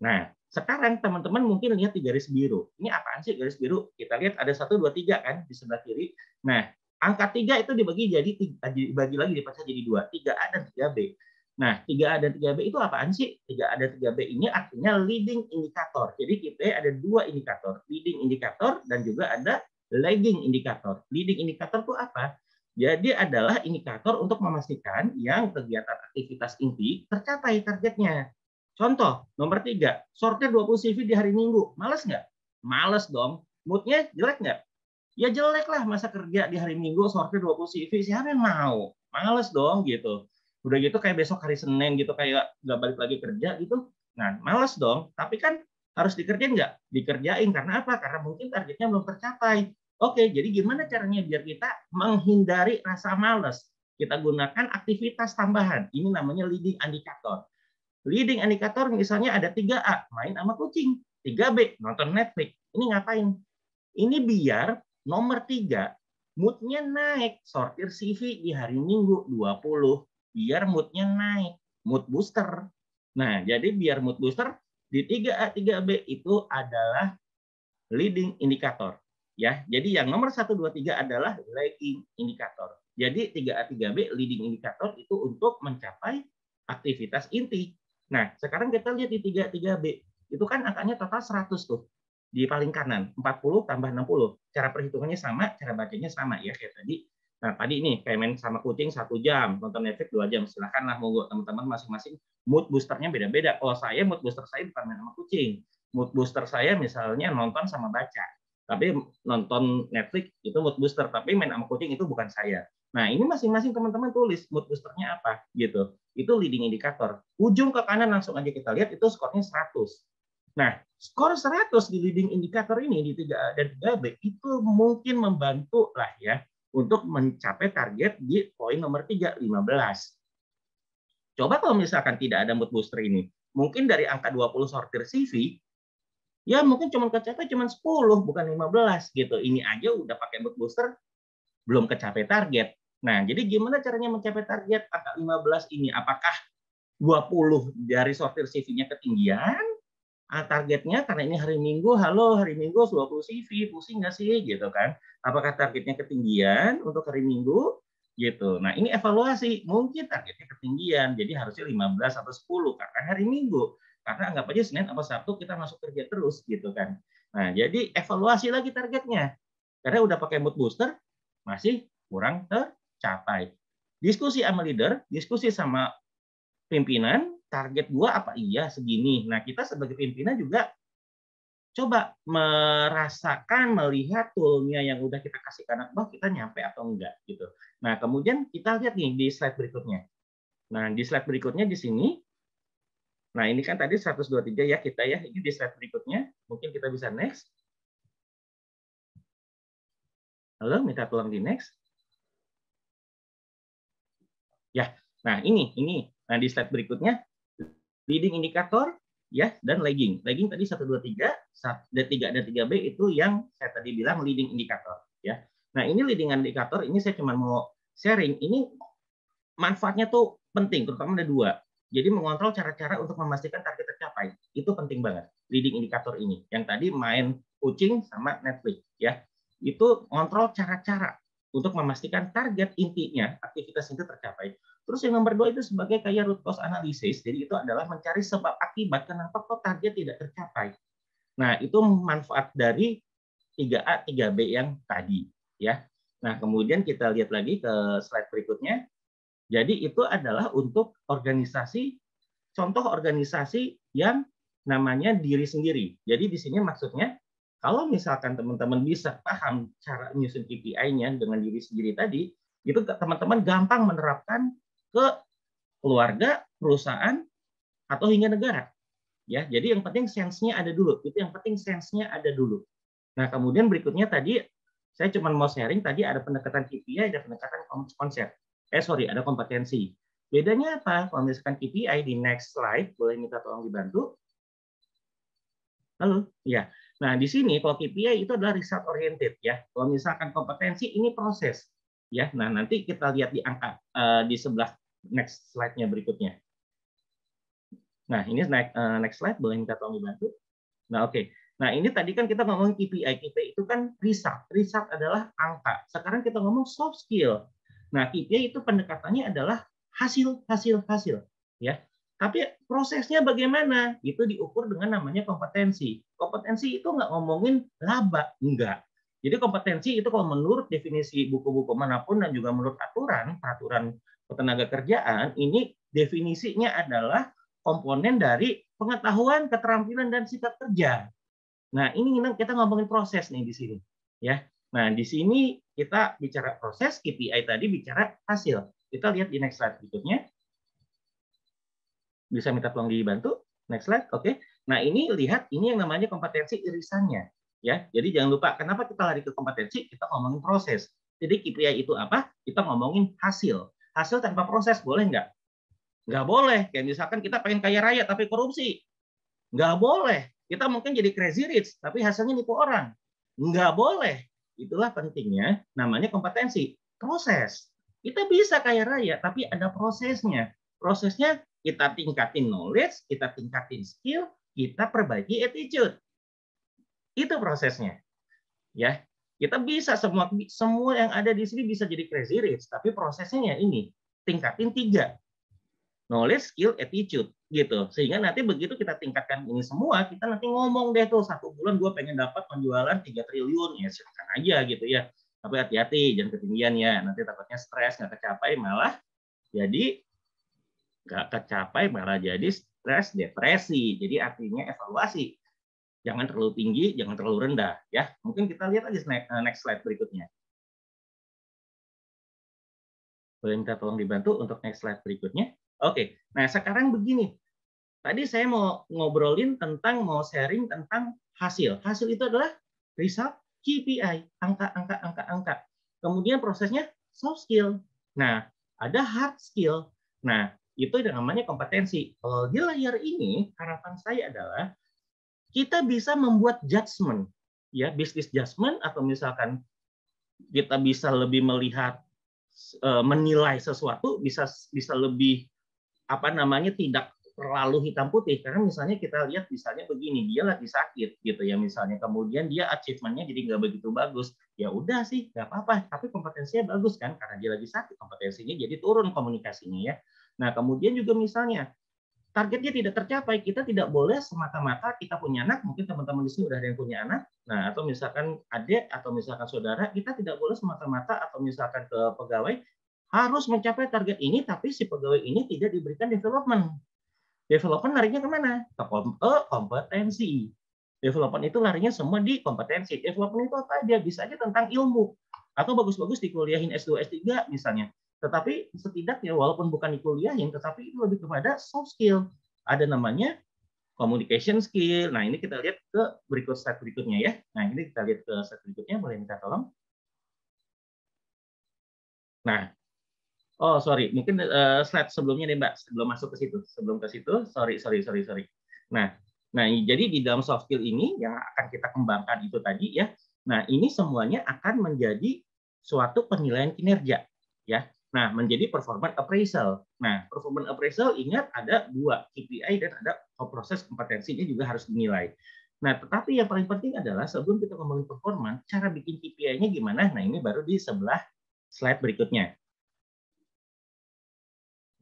Nah, sekarang teman-teman mungkin lihat di garis biru. Ini apaan sih garis biru? Kita lihat ada 1, 2, 3 kan di sebelah kiri. Nah, angka 3 itu dibagi lagi dipecah jadi 2, 3A dan 3B. Nah, 3A dan 3B itu apaan sih? 3A dan 3B ini artinya leading indicator. Jadi kita ada 2 indikator, leading indicator dan juga ada lagging indikator. Leading indikator itu apa? Jadi adalah indikator untuk memastikan yang kegiatan aktivitas inti tercapai targetnya. Contoh, nomor 3, sortir 20 CV di hari Minggu. Males nggak? Males dong. Moodnya jelek nggak? Ya jelek lah, masa kerja di hari Minggu sortir 20 CV. Siapa yang mau? Males dong gitu. Udah gitu kayak besok hari Senin gitu, kayak nggak balik lagi kerja gitu. Nah, males dong. Tapi kan harus dikerjain nggak? Dikerjain. Karena apa? Karena mungkin targetnya belum tercapai. Oke, jadi gimana caranya biar kita menghindari rasa malas? Kita gunakan aktivitas tambahan. Ini namanya leading indicator. Leading indicator misalnya ada 3A, main sama kucing. 3B, nonton Netflix. Ini ngapain? Ini biar nomor 3, moodnya naik. Sortir CV di hari Minggu 20. Biar moodnya naik. Mood booster. Nah, jadi biar mood booster di 3A, 3B itu adalah leading indicator. Ya, jadi yang nomor 1, 2, 3 adalah lagging indikator. Jadi 3A, 3B leading indikator itu untuk mencapai aktivitas inti. Nah, sekarang kita lihat di 3A, 3B. Itu kan angkanya total 100 tuh. Di paling kanan, 40 tambah 60. Cara perhitungannya sama, cara bacanya sama ya kayak tadi. Nah, tadi nih kayak main sama kucing 1 jam, nonton Netflix 2 jam. Silakanlah monggo teman-teman masing-masing mood boosternya beda-beda. Kalau saya mood booster saya bukan main sama kucing. Mood booster saya misalnya nonton sama baca. Tapi nonton Netflix itu mood booster, tapi main sama kucing itu bukan saya. Nah, ini masing-masing teman-teman tulis mood boosternya apa gitu. Itu leading indikator. Ujung ke kanan langsung aja kita lihat itu skornya 100. Nah, skor 100 di leading indikator ini di 3A dan 3B itu mungkin membantu lah ya untuk mencapai target di poin nomor 3, 15. Coba kalau misalkan tidak ada mood booster ini, mungkin dari angka 20 sortir CV, ya mungkin cuma kecapai cuma 10, bukan 15 gitu. Ini aja udah pakai mood booster, belum kecapai target. Nah, jadi gimana caranya mencapai target angka 15 ini? Apakah 20 dari sortir CV-nya ketinggian? Targetnya karena ini hari Minggu, halo hari Minggu 20 CV, pusing nggak sih gitu kan? Apakah targetnya ketinggian untuk hari Minggu? Gitu. Nah, ini evaluasi. Mungkin targetnya ketinggian, jadi harusnya 15 atau 10 karena hari Minggu. Karena anggap aja Senin atau Sabtu kita masuk kerja terus gitu kan. Nah, jadi evaluasi lagi targetnya. Karena udah pakai mood booster, masih kurang tercapai. Diskusi sama leader, diskusi sama pimpinan, target gua apa iya segini. Nah, kita sebagai pimpinan juga coba merasakan, melihat tool-nya yang udah kita kasih ke anak buah, kita nyampe atau enggak gitu. Nah, kemudian kita lihat nih di slide berikutnya. Nah, di slide berikutnya di sini, nah ini kan tadi 123 ya kita ya, ini di slide berikutnya, mungkin kita bisa next. Halo, minta tolong di next. Ya, nah ini. Nah, di slide berikutnya, leading indikator, ya, dan lagging. Lagging tadi 1, 2, 3, 3 dan 3B itu yang saya tadi bilang leading indikator. Ya. Nah, ini leading indikator, ini saya cuma mau sharing, ini manfaatnya tuh penting, terutama ada 2. Jadi mengontrol cara-cara untuk memastikan target tercapai. Itu penting banget, leading indikator ini. Yang tadi main kucing sama Netflix. Ya. Itu mengontrol cara-cara untuk memastikan target intinya, aktivitas itu tercapai. Terus yang nomor 2 itu sebagai kayak root cause analysis. Jadi itu adalah mencari sebab akibat kenapa kok target tidak tercapai. Nah, itu manfaat dari 3A, 3B yang tadi. Ya. Nah, kemudian kita lihat lagi ke slide berikutnya. Jadi itu adalah untuk organisasi, contoh organisasi yang namanya diri sendiri. Jadi di sini maksudnya, kalau misalkan teman-teman bisa paham cara menyusun KPI-nya dengan diri sendiri tadi, itu teman-teman gampang menerapkan ke keluarga, perusahaan, atau hingga negara. Ya, jadi yang penting sense-nya ada dulu. Itu yang penting sense-nya ada dulu. Nah, kemudian berikutnya tadi saya cuma mau sharing tadi ada pendekatan KPI, ada pendekatan konsep. Ada kompetensi. Bedanya apa? Kalau misalkan KPI di next slide, boleh minta tolong dibantu. Halo, ya. Nah, di sini kalau KPI itu adalah result oriented ya. Kalau misalkan kompetensi ini proses. Ya, nah nanti kita lihat di angka di sebelah next slide-nya berikutnya. Nah, ini next slide, boleh minta tolong dibantu. Nah, oke. Nah, ini tadi kan kita ngomong KPI. KPI itu kan result. Result adalah angka. Sekarang kita ngomong soft skill. Nah, KPI itu pendekatannya adalah hasil. Ya. Tapi prosesnya bagaimana? Itu diukur dengan namanya kompetensi. Kompetensi itu nggak ngomongin laba. Enggak. Jadi kompetensi itu kalau menurut definisi buku-buku manapun dan juga menurut peraturan ketenaga kerjaan, ini definisinya adalah komponen dari pengetahuan, keterampilan, dan sikap kerja. Nah, ini kita ngomongin proses nih di sini, ya. Nah, di sini kita bicara proses, KPI tadi bicara hasil. Kita lihat di next slide berikutnya. Bisa minta tolong dibantu? Next slide, oke. Nah, ini lihat, ini yang namanya kompetensi irisannya. Ya, jadi jangan lupa, kenapa kita lari ke kompetensi? Kita ngomongin proses. Jadi KPI itu apa? Kita ngomongin hasil. Hasil tanpa proses, boleh nggak? Nggak boleh. Kayak misalkan kita pengen kaya raya tapi korupsi. Nggak boleh. Kita mungkin jadi crazy rich, tapi hasilnya nipu orang. Nggak boleh. Itulah pentingnya, namanya kompetensi. Proses. Kita bisa kaya raya, tapi ada prosesnya. Prosesnya kita tingkatin knowledge, kita tingkatin skill, kita perbaiki attitude. Itu prosesnya. Ya, kita bisa semua yang ada di sini bisa jadi crazy rich, tapi prosesnya ya ini, tingkatin 3. Knowledge, skill, attitude gitu. Sehingga nanti begitu kita tingkatkan ini semua, kita nanti ngomong deh tuh 1 bulan gue pengen dapat penjualan 3 triliun, ya silakan aja gitu ya. Tapi hati-hati, jangan ketinggian ya. Nanti takutnya stres, nggak kecapai, malah jadi stres, depresi. Jadi artinya evaluasi. Jangan terlalu tinggi, jangan terlalu rendah. Ya, mungkin kita lihat aja next slide berikutnya. Boleh minta tolong dibantu untuk next slide berikutnya? Oke, nah sekarang begini. Tadi saya mau ngobrolin tentang, mau sharing tentang hasil. Hasil itu adalah result, KPI, angka. Kemudian prosesnya soft skill. Nah, ada hard skill. Nah, itu yang namanya kompetensi. Kalau di layar ini, harapan saya adalah kita bisa membuat judgement, ya, business judgement, atau misalkan kita bisa lebih melihat, menilai sesuatu, bisa lebih tidak terlalu hitam putih, karena misalnya kita lihat misalnya begini, dia lagi sakit gitu ya misalnya, kemudian dia achievement-nya jadi nggak begitu bagus, ya udah sih nggak apa-apa, tapi kompetensinya bagus kan, karena dia lagi sakit kompetensinya jadi turun komunikasinya ya. Nah kemudian juga misalnya targetnya tidak tercapai, kita tidak boleh semata-mata kita punya anak, mungkin teman-teman di sini udah ada yang punya anak, nah atau misalkan adik atau misalkan saudara, kita tidak boleh semata-mata atau misalkan ke pegawai harus mencapai target ini, tapi si pegawai ini tidak diberikan development. Development larinya kemana? Ke kompetensi. Development itu larinya semua di kompetensi. Development itu apa aja? Bisa aja tentang ilmu. Atau bagus-bagus dikuliahin S2, S3 misalnya. Tetapi setidaknya walaupun bukan dikuliahin, tetapi itu lebih kepada soft skill. Ada namanya communication skill. Nah, ini kita lihat ke slide berikutnya ya. Nah, ini kita lihat ke slide berikutnya. Boleh minta tolong? Nah, oh, sorry, mungkin slide sebelumnya nih Mbak, sebelum masuk ke situ. Sebelum ke situ, sorry. Nah, jadi di dalam soft skill ini yang akan kita kembangkan itu tadi ya. Nah, ini semuanya akan menjadi suatu penilaian kinerja ya. Nah, menjadi performance appraisal. Nah, performance appraisal ingat ada 2, KPI dan ada proses kompetensinya juga harus dinilai. Nah, tetapi yang paling penting adalah sebelum kita ngomongin performance, cara bikin KPI-nya gimana? Nah, ini baru di sebelah slide berikutnya.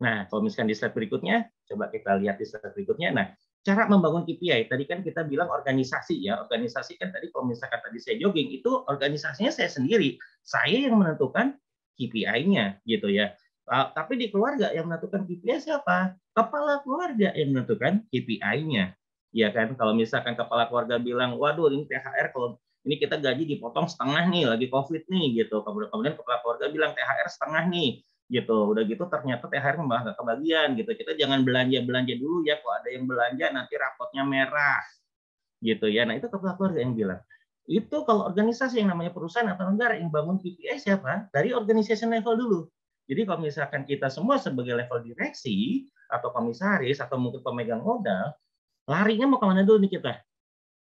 Nah, kalau misalkan di slide berikutnya, coba kita lihat di slide berikutnya. Nah, cara membangun KPI, tadi kan kita bilang organisasi ya. Organisasi kan tadi kalau misalkan tadi saya jogging, itu organisasinya saya sendiri. Saya yang menentukan KPI-nya gitu ya. Tapi di keluarga yang menentukan KPI siapa? Kepala keluarga yang menentukan KPI-nya. Ya kan, kalau misalkan kepala keluarga bilang, waduh ini THR kalau ini kita gaji dipotong setengah nih, lagi COVID nih gitu. Kemudian kepala keluarga bilang THR setengah nih gitu. Udah gitu ternyata THR malah nggak kebagian gitu. Kita jangan belanja dulu ya, kalau ada yang belanja nanti rapotnya merah gitu ya. Nah itu kepala keluarga yang bilang. Itu kalau organisasi yang namanya perusahaan atau negara yang bangun KPI siapa? Dari organization level dulu. Jadi kalau misalkan kita semua sebagai level direksi atau komisaris atau mungkin pemegang modal, larinya mau kemana dulu nih kita?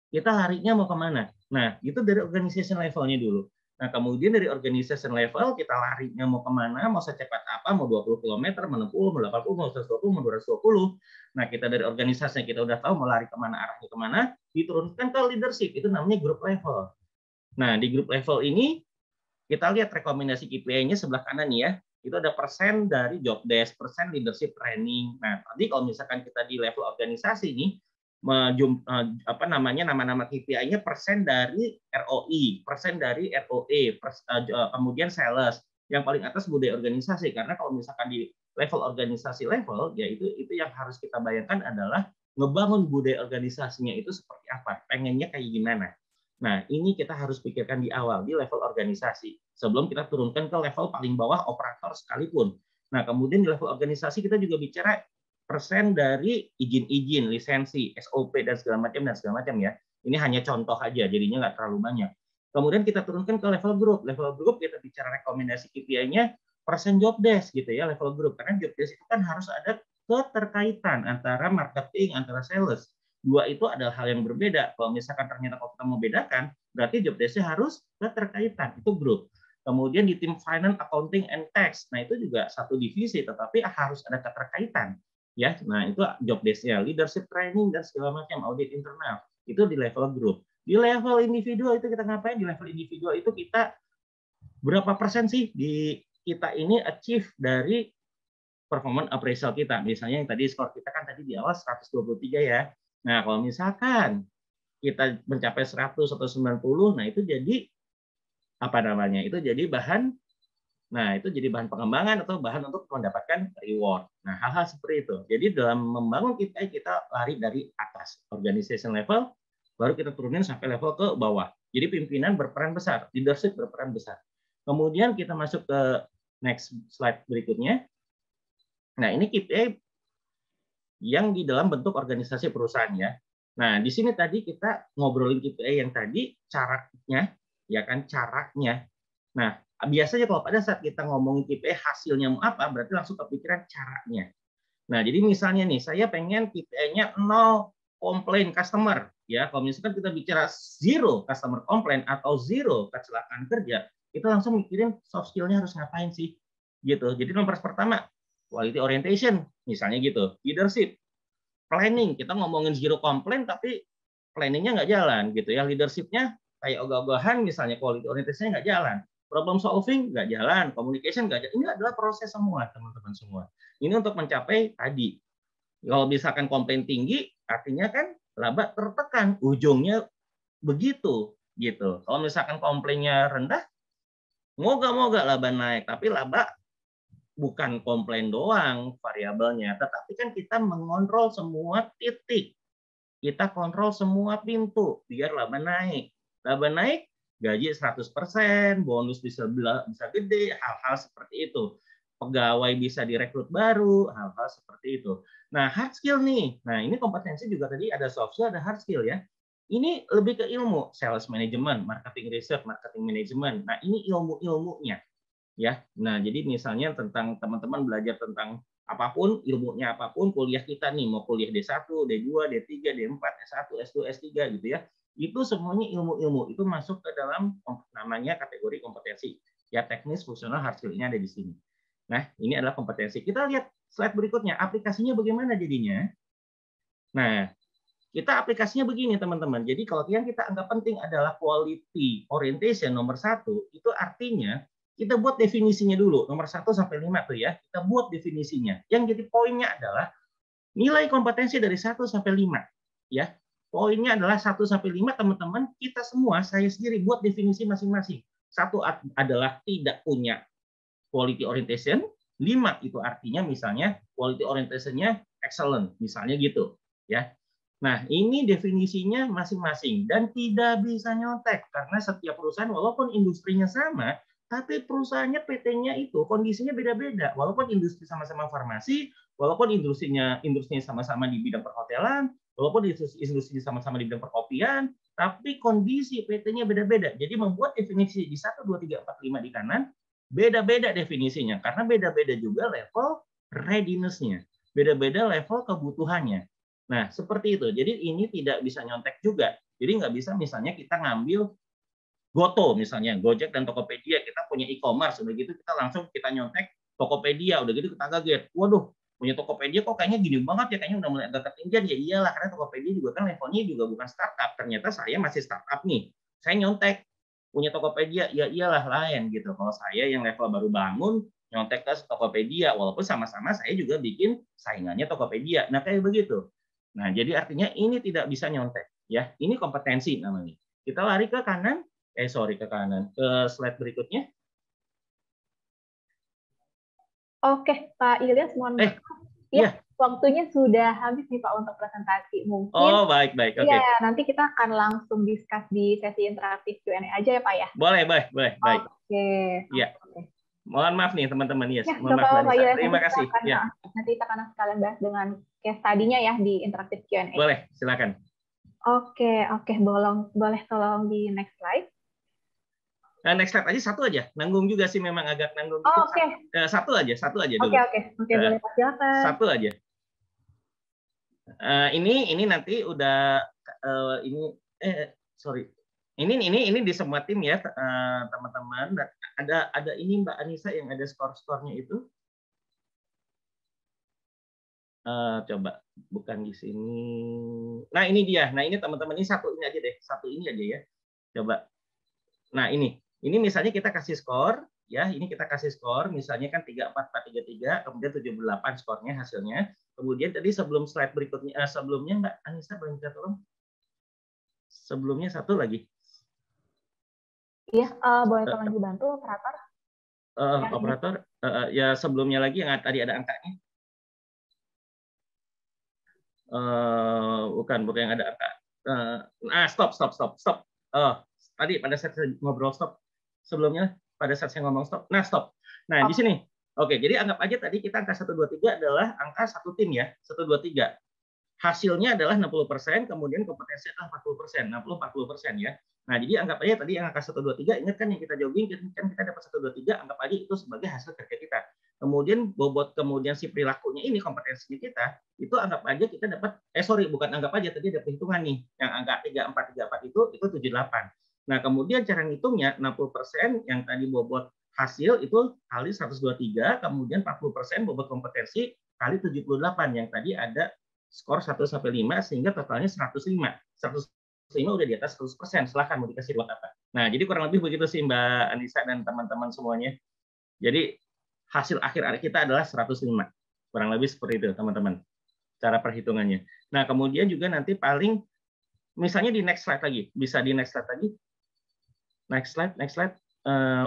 Kita larinya mau kemana? Nah itu dari organization levelnya dulu. Nah, kemudian dari organization level, kita larinya mau kemana, mau secepat apa, mau 20 km, mau 60, mau 80, mau 120, mau 220. Nah, kita dari organisasi, kita udah tahu mau lari kemana, arahnya kemana, diturunkan ke leadership, itu namanya group level. Nah, di group level ini, kita lihat rekomendasi KPI-nya sebelah kanan nih ya, itu ada persen dari job desk, persen leadership training. Nah, tadi kalau misalkan kita di level organisasi nih, nama-nama KPI-nya persen dari ROI, persen dari ROE, kemudian sales. Yang paling atas budaya organisasi, karena kalau misalkan di level organisasi level, ya itu yang harus kita bayangkan adalah ngebangun budaya organisasinya itu seperti apa, pengennya kayak gimana. Nah, ini kita harus pikirkan di awal, di level organisasi. Sebelum kita turunkan ke level paling bawah operator sekalipun. Nah, kemudian di level organisasi kita juga bicara persen dari izin-izin, lisensi, SOP, dan segala macam ya. Ini hanya contoh aja, jadinya nggak terlalu banyak. Kemudian kita turunkan ke level grup. Level grup kita bicara rekomendasi KPI-nya persen job desk gitu ya, level grup. Karena job desk itu kan harus ada keterkaitan antara marketing, antara sales. Dua itu adalah hal yang berbeda. Kalau misalkan ternyata kalau kita mau bedakan, berarti job desk-nya harus keterkaitan. Itu grup. Kemudian di tim finance, accounting, and tax. Nah, itu juga satu divisi, tetapi harus ada keterkaitan. Ya, nah itu job desk-nya, leadership training, dan segala macam, audit internal. Itu di level grup. Di level individual itu kita ngapain? Di level individual itu kita berapa persen sih di kita ini achieve dari performance appraisal kita. Misalnya yang tadi skor kita kan tadi di awal 123 ya. Nah, kalau misalkan kita mencapai 100 atau 90, nah itu jadi apa namanya? Itu jadi bahan pengembangan atau bahan untuk mendapatkan reward. Nah, hal-hal seperti itu. Jadi dalam membangun kita lari dari atas, organization level, baru kita turunin sampai level ke bawah. Jadi pimpinan berperan besar, leadership berperan besar. Kemudian kita masuk ke next slide berikutnya. Nah, ini KPI yang di dalam bentuk organisasi perusahaan ya. Nah, di sini tadi kita ngobrolin KPI yang tadi caranya, ya kan, caranya. Nah, biasanya kalau pada saat kita ngomongin KPI hasilnya mau apa, berarti langsung kepikiran caranya. Nah, jadi misalnya nih, saya pengen KPI-nya 0 komplain customer. Ya, kalau misalkan kita bicara 0 customer complaint atau 0 kecelakaan kerja, kita langsung mikirin soft skill-nya harus ngapain sih. Gitu. Jadi nomor pertama, quality orientation, misalnya gitu. Leadership, planning, kita ngomongin 0 complaint, tapi planning-nya nggak jalan. Gitu ya. Leadership-nya kayak ogah-ogahan, misalnya quality orientation-nya nggak jalan. Problem solving nggak jalan, communication nggak jalan. Ini adalah proses semua, teman-teman semua. Ini untuk mencapai tadi. Kalau misalkan komplain tinggi, artinya kan laba tertekan. Ujungnya begitu. Gitu. Kalau misalkan komplainnya rendah, moga-moga laba naik. Tapi laba bukan komplain doang variabelnya, tetapi kan kita mengontrol semua titik. Kita kontrol semua pintu biar laba naik. Laba naik, gaji 100%, bonus bisa gede, hal-hal seperti itu. Pegawai bisa direkrut baru, hal-hal seperti itu. Nah, hard skill nih. Nah, ini kompetensi juga tadi ada soft skill, ada hard skill ya. Ini lebih ke ilmu, sales management, marketing research, marketing management. Nah, ini ilmu-ilmunya. Ya. Nah, jadi misalnya tentang teman-teman belajar tentang apapun, ilmunya apapun, kuliah kita nih, mau kuliah D1, D2, D3, D4, S1, S2, S3 gitu ya. Itu semuanya ilmu-ilmu, itu masuk ke dalam namanya kategori kompetensi. Ya, teknis, fungsional, hard skill-nya ada di sini. Nah, ini adalah kompetensi. Kita lihat slide berikutnya, aplikasinya bagaimana jadinya? Nah, kita aplikasinya begini, teman-teman. Jadi kalau yang kita anggap penting adalah quality orientation nomor 1, itu artinya kita buat definisinya dulu, nomor 1 sampai 5 tuh ya. Kita buat definisinya. Yang jadi poinnya adalah nilai kompetensi dari 1 sampai 5. Ya. Poinnya adalah 1 sampai 5, teman-teman, kita semua, saya sendiri buat definisi masing-masing. 1 adalah tidak punya quality orientation, 5 itu artinya misalnya quality orientation-nya excellent, misalnya gitu, ya. Nah, ini definisinya masing-masing dan tidak bisa nyontek karena setiap perusahaan walaupun industrinya sama, tapi perusahaannya PT-nya itu kondisinya beda-beda. Walaupun industri sama-sama farmasi, walaupun industrinya sama-sama di bidang perhotelan, walaupun industrinya sama-sama di bidang perkopian, tapi kondisi PT-nya beda-beda. Jadi membuat definisi di 1, 2, 3, 4, 5 di kanan, beda-beda definisinya karena beda-beda juga level readiness-nya, beda-beda level kebutuhannya. Nah, seperti itu. Jadi ini tidak bisa nyontek juga. Jadi nggak bisa misalnya kita ngambil Goto misalnya, Gojek dan Tokopedia, kita punya e-commerce, udah gitu kita langsung kita nyontek Tokopedia, udah gitu kita kaget. Waduh, punya Tokopedia kok kayaknya gini banget ya, kayaknya udah mulai agak ketinggian. Ya iyalah, karena Tokopedia juga kan levelnya juga bukan startup. Ternyata saya masih startup nih. Saya nyontek punya Tokopedia, ya iyalah lain gitu. Kalau saya yang level baru bangun, nyontek ke Tokopedia, walaupun sama-sama saya juga bikin saingannya Tokopedia. Nah, kayak begitu. Nah, jadi artinya ini tidak bisa nyontek, ya. Ini kompetensi namanya. Kita lari ke kanan, ke kanan, ke slide berikutnya. Oke, Pak Ilyas, mohon maaf. Iya. Waktunya sudah habis nih Pak untuk presentasi. Mungkin Oh, baik. Oke. Ya, nanti kita akan langsung discuss di sesi interaktif Q&A aja ya Pak ya? Boleh. Baik. Oke. Iya. Mohon maaf nih teman-teman. Yes. Ya, Mohon maaf, Pak Ilyas. Terima kasih. Nanti kita akan sekalian bahas dengan case study-nya ya di interaktif Q&A. Boleh, silakan. Oke. Boleh tolong di next slide. Next slide aja, satu aja. Nanggung juga sih, memang agak nanggung. Oke. Satu aja dulu. Oke, boleh Pak, silakan. Satu aja. Ini nanti udah sorry. Ini di semua tim ya, teman-teman. Ada ini Mbak Anissa yang ada skor-skornya itu. Coba bukan di sini. Nah, ini dia. Nah, ini teman-teman, ini satu ini aja deh. Satu ini aja ya. Coba. Nah, ini misalnya kita kasih skor, ya. Ini kita kasih skor, misalnya kan 34, 4, 3, 3, kemudian 78 skornya hasilnya. Kemudian tadi sebelum slide berikutnya, sebelumnya Mbak Anissa, boleh minta tolong? Sebelumnya satu lagi. Iya, boleh tolong dibantu operator? Operator, ya sebelumnya lagi yang tadi ada angkanya. Bukan yang ada angka. Stop. Tadi pada saat saya ngobrol stop. Sebelumnya pada saat saya ngomong stop. Nah, stop. Nah, di sini. Oke, jadi anggap aja tadi kita angka 1, 2, 3 adalah angka satu tim ya. 1, 2, 3. Hasilnya adalah 60%, kemudian kompetensi adalah 40%. 60-40% ya. Nah, jadi anggap aja tadi yang angka 1, 2, 3, ingat kan yang kita jogging, kan kita dapat 1, 2, 3, anggap aja itu sebagai hasil kerja kita. Kemudian bobot, kemudian si perilakunya ini, kompetensinya kita, itu anggap aja kita dapat, bukan anggap aja, tadi ada perhitungan nih, yang angka 3434 itu 78. Nah, kemudian cara ngitungnya 60% yang tadi bobot hasil itu kali 123, kemudian 40% bobot kompetensi kali 78 yang tadi ada skor 1 sampai 5 sehingga totalnya 105. 105 udah di atas 100%. Silahkan mau dikasih buat apa. Nah, jadi kurang lebih begitu sih Mbak Anissa dan teman-teman semuanya. Jadi hasil akhir kita adalah 105. Kurang lebih seperti itu, teman-teman. Cara perhitungannya. Nah, kemudian juga nanti paling misalnya di next slide lagi. Bisa di next slide lagi. Next slide.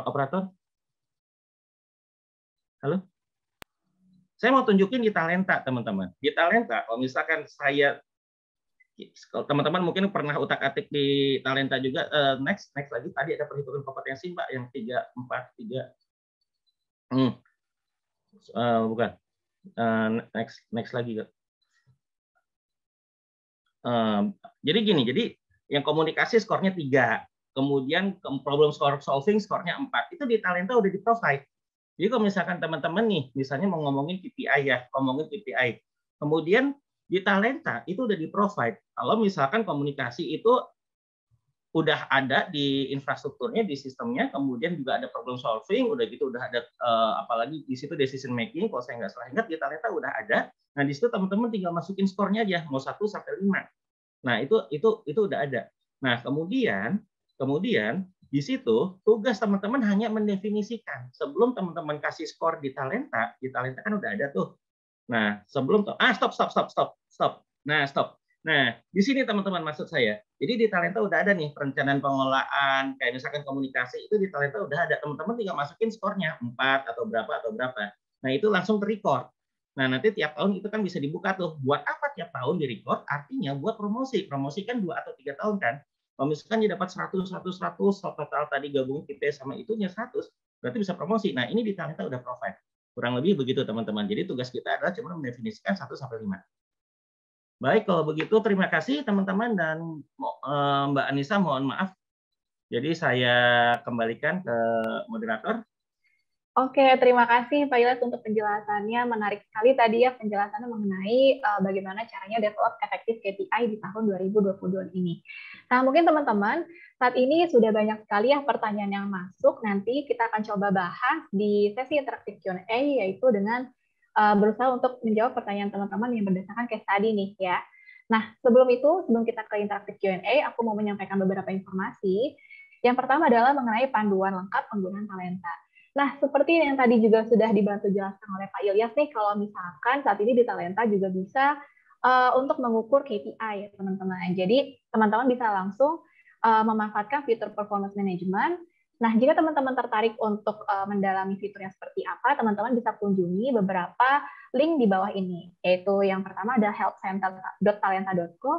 Operator. Halo? Saya mau tunjukin di Talenta, teman-teman. Di Talenta, kalau misalkan teman-teman mungkin pernah utak-atik di Talenta juga. Next lagi. Tadi ada perhitungan kompetensi, Mbak, yang 3, 4, 3. Bukan. Next lagi. Jadi gini, yang komunikasi skornya 3. Kemudian problem solving skornya 4. Itu di Talenta udah di-provide. Jadi kalau misalkan teman-teman nih, misalnya mau ngomongin KPI ya, kemudian di Talenta itu udah di-provide. Kalau misalkan komunikasi itu udah ada di infrastrukturnya, di sistemnya, kemudian juga ada problem solving, udah gitu udah ada apalagi di situ decision making, kalau saya nggak salah ingat di Talenta udah ada. Nah, di situ teman-teman tinggal masukin skornya aja, mau 1 sampai 5. Nah, itu udah ada. Nah, kemudian di situ tugas teman-teman hanya mendefinisikan. Sebelum teman-teman kasih skor di Talenta kan udah ada tuh. Nah, sebelum stop. Nah, di sini teman-teman maksud saya. Jadi di Talenta udah ada nih perencanaan pengelolaan, kayak misalkan komunikasi itu di Talenta udah ada. Teman-teman tinggal masukin skornya 4 atau berapa. Nah, itu langsung ter-record. Nah, nanti tiap tahun itu kan bisa dibuka tuh. Buat apa tiap tahun di-record? Artinya buat promosi. Promosi kan 2 atau 3 tahun kan. Kalau misalkan dia dapat 100, total tadi gabung KPI sama itunya 100, berarti bisa promosi. Nah, ini di Talenta udah provide. Kurang lebih begitu, teman-teman. Jadi tugas kita adalah cuma mendefinisikan 1 sampai 5. Baik, kalau begitu terima kasih teman-teman dan Mbak Anissa mohon maaf. Jadi saya kembalikan ke moderator. Oke, terima kasih Pak Ilyas untuk penjelasannya. Menarik sekali tadi ya penjelasannya mengenai bagaimana caranya develop efektif KPI di tahun 2022 ini. Nah, mungkin teman-teman, saat ini sudah banyak sekali ya pertanyaan yang masuk. Nanti kita akan coba bahas di sesi interaktif Q&A, yaitu dengan berusaha untuk menjawab pertanyaan teman-teman yang berdasarkan case study nih ya. Nah, sebelum kita ke interaktif Q&A, aku mau menyampaikan beberapa informasi. Yang pertama adalah mengenai panduan lengkap penggunaan Talenta. Nah, seperti yang tadi juga sudah dibantu jelaskan oleh Pak Ilyas nih, kalau misalkan saat ini di Talenta juga bisa untuk mengukur KPI ya teman-teman. Jadi teman-teman bisa langsung memanfaatkan fitur performance management. Nah, jika teman-teman tertarik untuk mendalami fitur yang seperti apa, teman-teman bisa kunjungi beberapa link di bawah ini. Yaitu yang pertama ada helpcenter.talenta.co,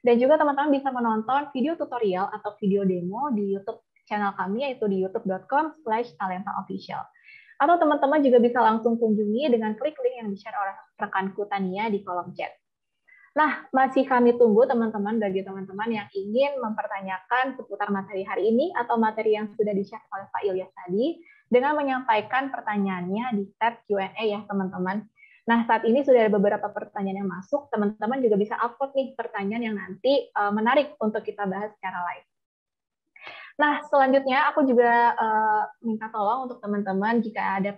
dan juga teman-teman bisa menonton video tutorial atau video demo di YouTube channel kami, yaitu di youtube.com/talentaofficial. Atau teman-teman juga bisa langsung kunjungi dengan klik link yang di-share oleh rekanku Tania di kolom chat. Nah, masih kami tunggu teman-teman bagi teman-teman yang ingin mempertanyakan seputar materi hari ini atau materi yang sudah di-share oleh Pak Ilyas tadi dengan menyampaikan pertanyaannya di tab Q&A ya teman-teman. Nah, saat ini sudah ada beberapa pertanyaan yang masuk, teman-teman juga bisa upload nih pertanyaan yang nanti menarik untuk kita bahas secara live. Nah, selanjutnya aku juga minta tolong untuk teman-teman jika ada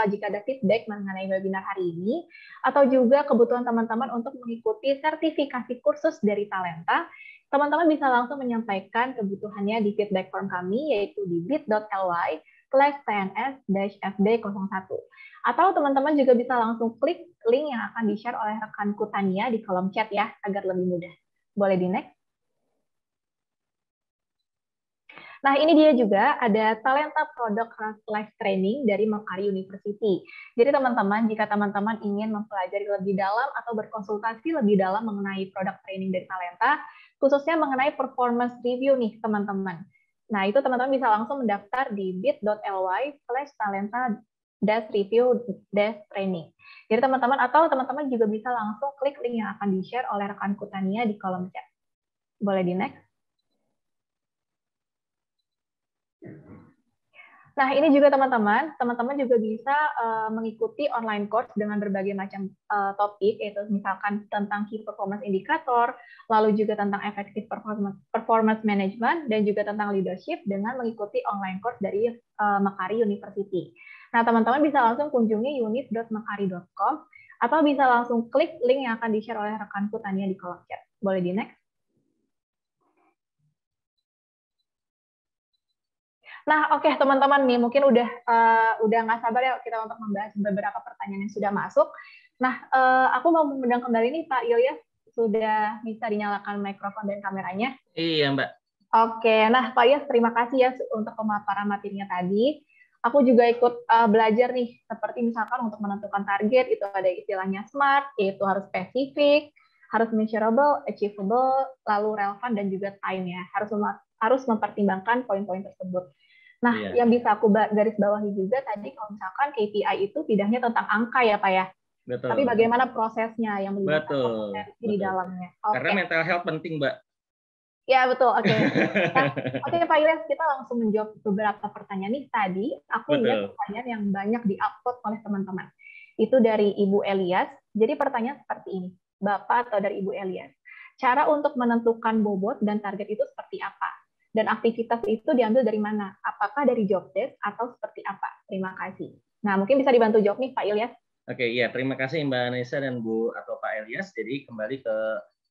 jika ada feedback mengenai webinar hari ini, atau juga kebutuhan teman-teman untuk mengikuti sertifikasi kursus dari Talenta, teman-teman bisa langsung menyampaikan kebutuhannya di feedback form kami, yaitu di bit.ly/tns-fd01. Atau teman-teman juga bisa langsung klik link yang akan di-share oleh rekanku Tania di kolom chat ya, agar lebih mudah. Boleh di next? Nah, ini dia juga ada Talenta Product Live Training dari Makari University. Jadi teman-teman, jika teman-teman ingin mempelajari lebih dalam atau berkonsultasi lebih dalam mengenai produk training dari Talenta, khususnya mengenai performance review nih teman-teman. Nah, itu teman-teman bisa langsung mendaftar di bit.ly/talenta-review-training. Jadi teman-teman, atau teman-teman juga bisa langsung klik link yang akan di-share oleh rekanku Tania di kolom chat. Boleh di next? Nah, ini juga teman-teman juga bisa mengikuti online course dengan berbagai macam topik, yaitu misalkan tentang key performance indicator, lalu juga tentang effective performance management, dan juga tentang leadership dengan mengikuti online course dari Makari University. Nah, teman-teman bisa langsung kunjungi unit.makari.com, atau bisa langsung klik link yang akan di-share oleh rekanku Tania di kolom chat. Boleh di next? Nah, oke teman-teman nih, mungkin udah nggak sabar ya kita untuk membahas beberapa pertanyaan yang sudah masuk. Nah, aku mau mengundang kembali nih Pak Ilyas, sudah bisa dinyalakan mikrofon dan kameranya. Iya, Mbak. Oke, nah Pak Ilyas terima kasih ya untuk pemaparan materinya tadi. Aku juga ikut belajar nih, seperti misalkan untuk menentukan target, itu ada istilahnya SMART, yaitu harus spesifik, harus measurable, achievable, lalu relevan, dan juga time ya. Harus mempertimbangkan poin-poin tersebut. Nah, yang bisa aku garis bawahi juga tadi, kalau misalkan KPI itu tidak hanya tentang angka ya Pak ya, Betul. tapi bagaimana prosesnya yang melibatkan kompetensi di dalamnya. Karena mental health penting, Mbak. Ya, betul. Oke. Nah, Pak Ilyas, kita langsung menjawab beberapa pertanyaan nih. Tadi aku lihat pertanyaan yang banyak di-upload oleh teman-teman. Itu dari Ibu Elias. Jadi pertanyaan seperti ini. Bapak atau dari Ibu Elias, cara untuk menentukan bobot dan target itu seperti apa? Dan aktivitas itu diambil dari mana? Apakah dari job desk atau seperti apa? Terima kasih. Nah, mungkin bisa dibantu jawab nih Pak Ilyas. Oke, iya. Terima kasih Mbak Anissa dan Bu atau Pak Ilyas. Jadi kembali ke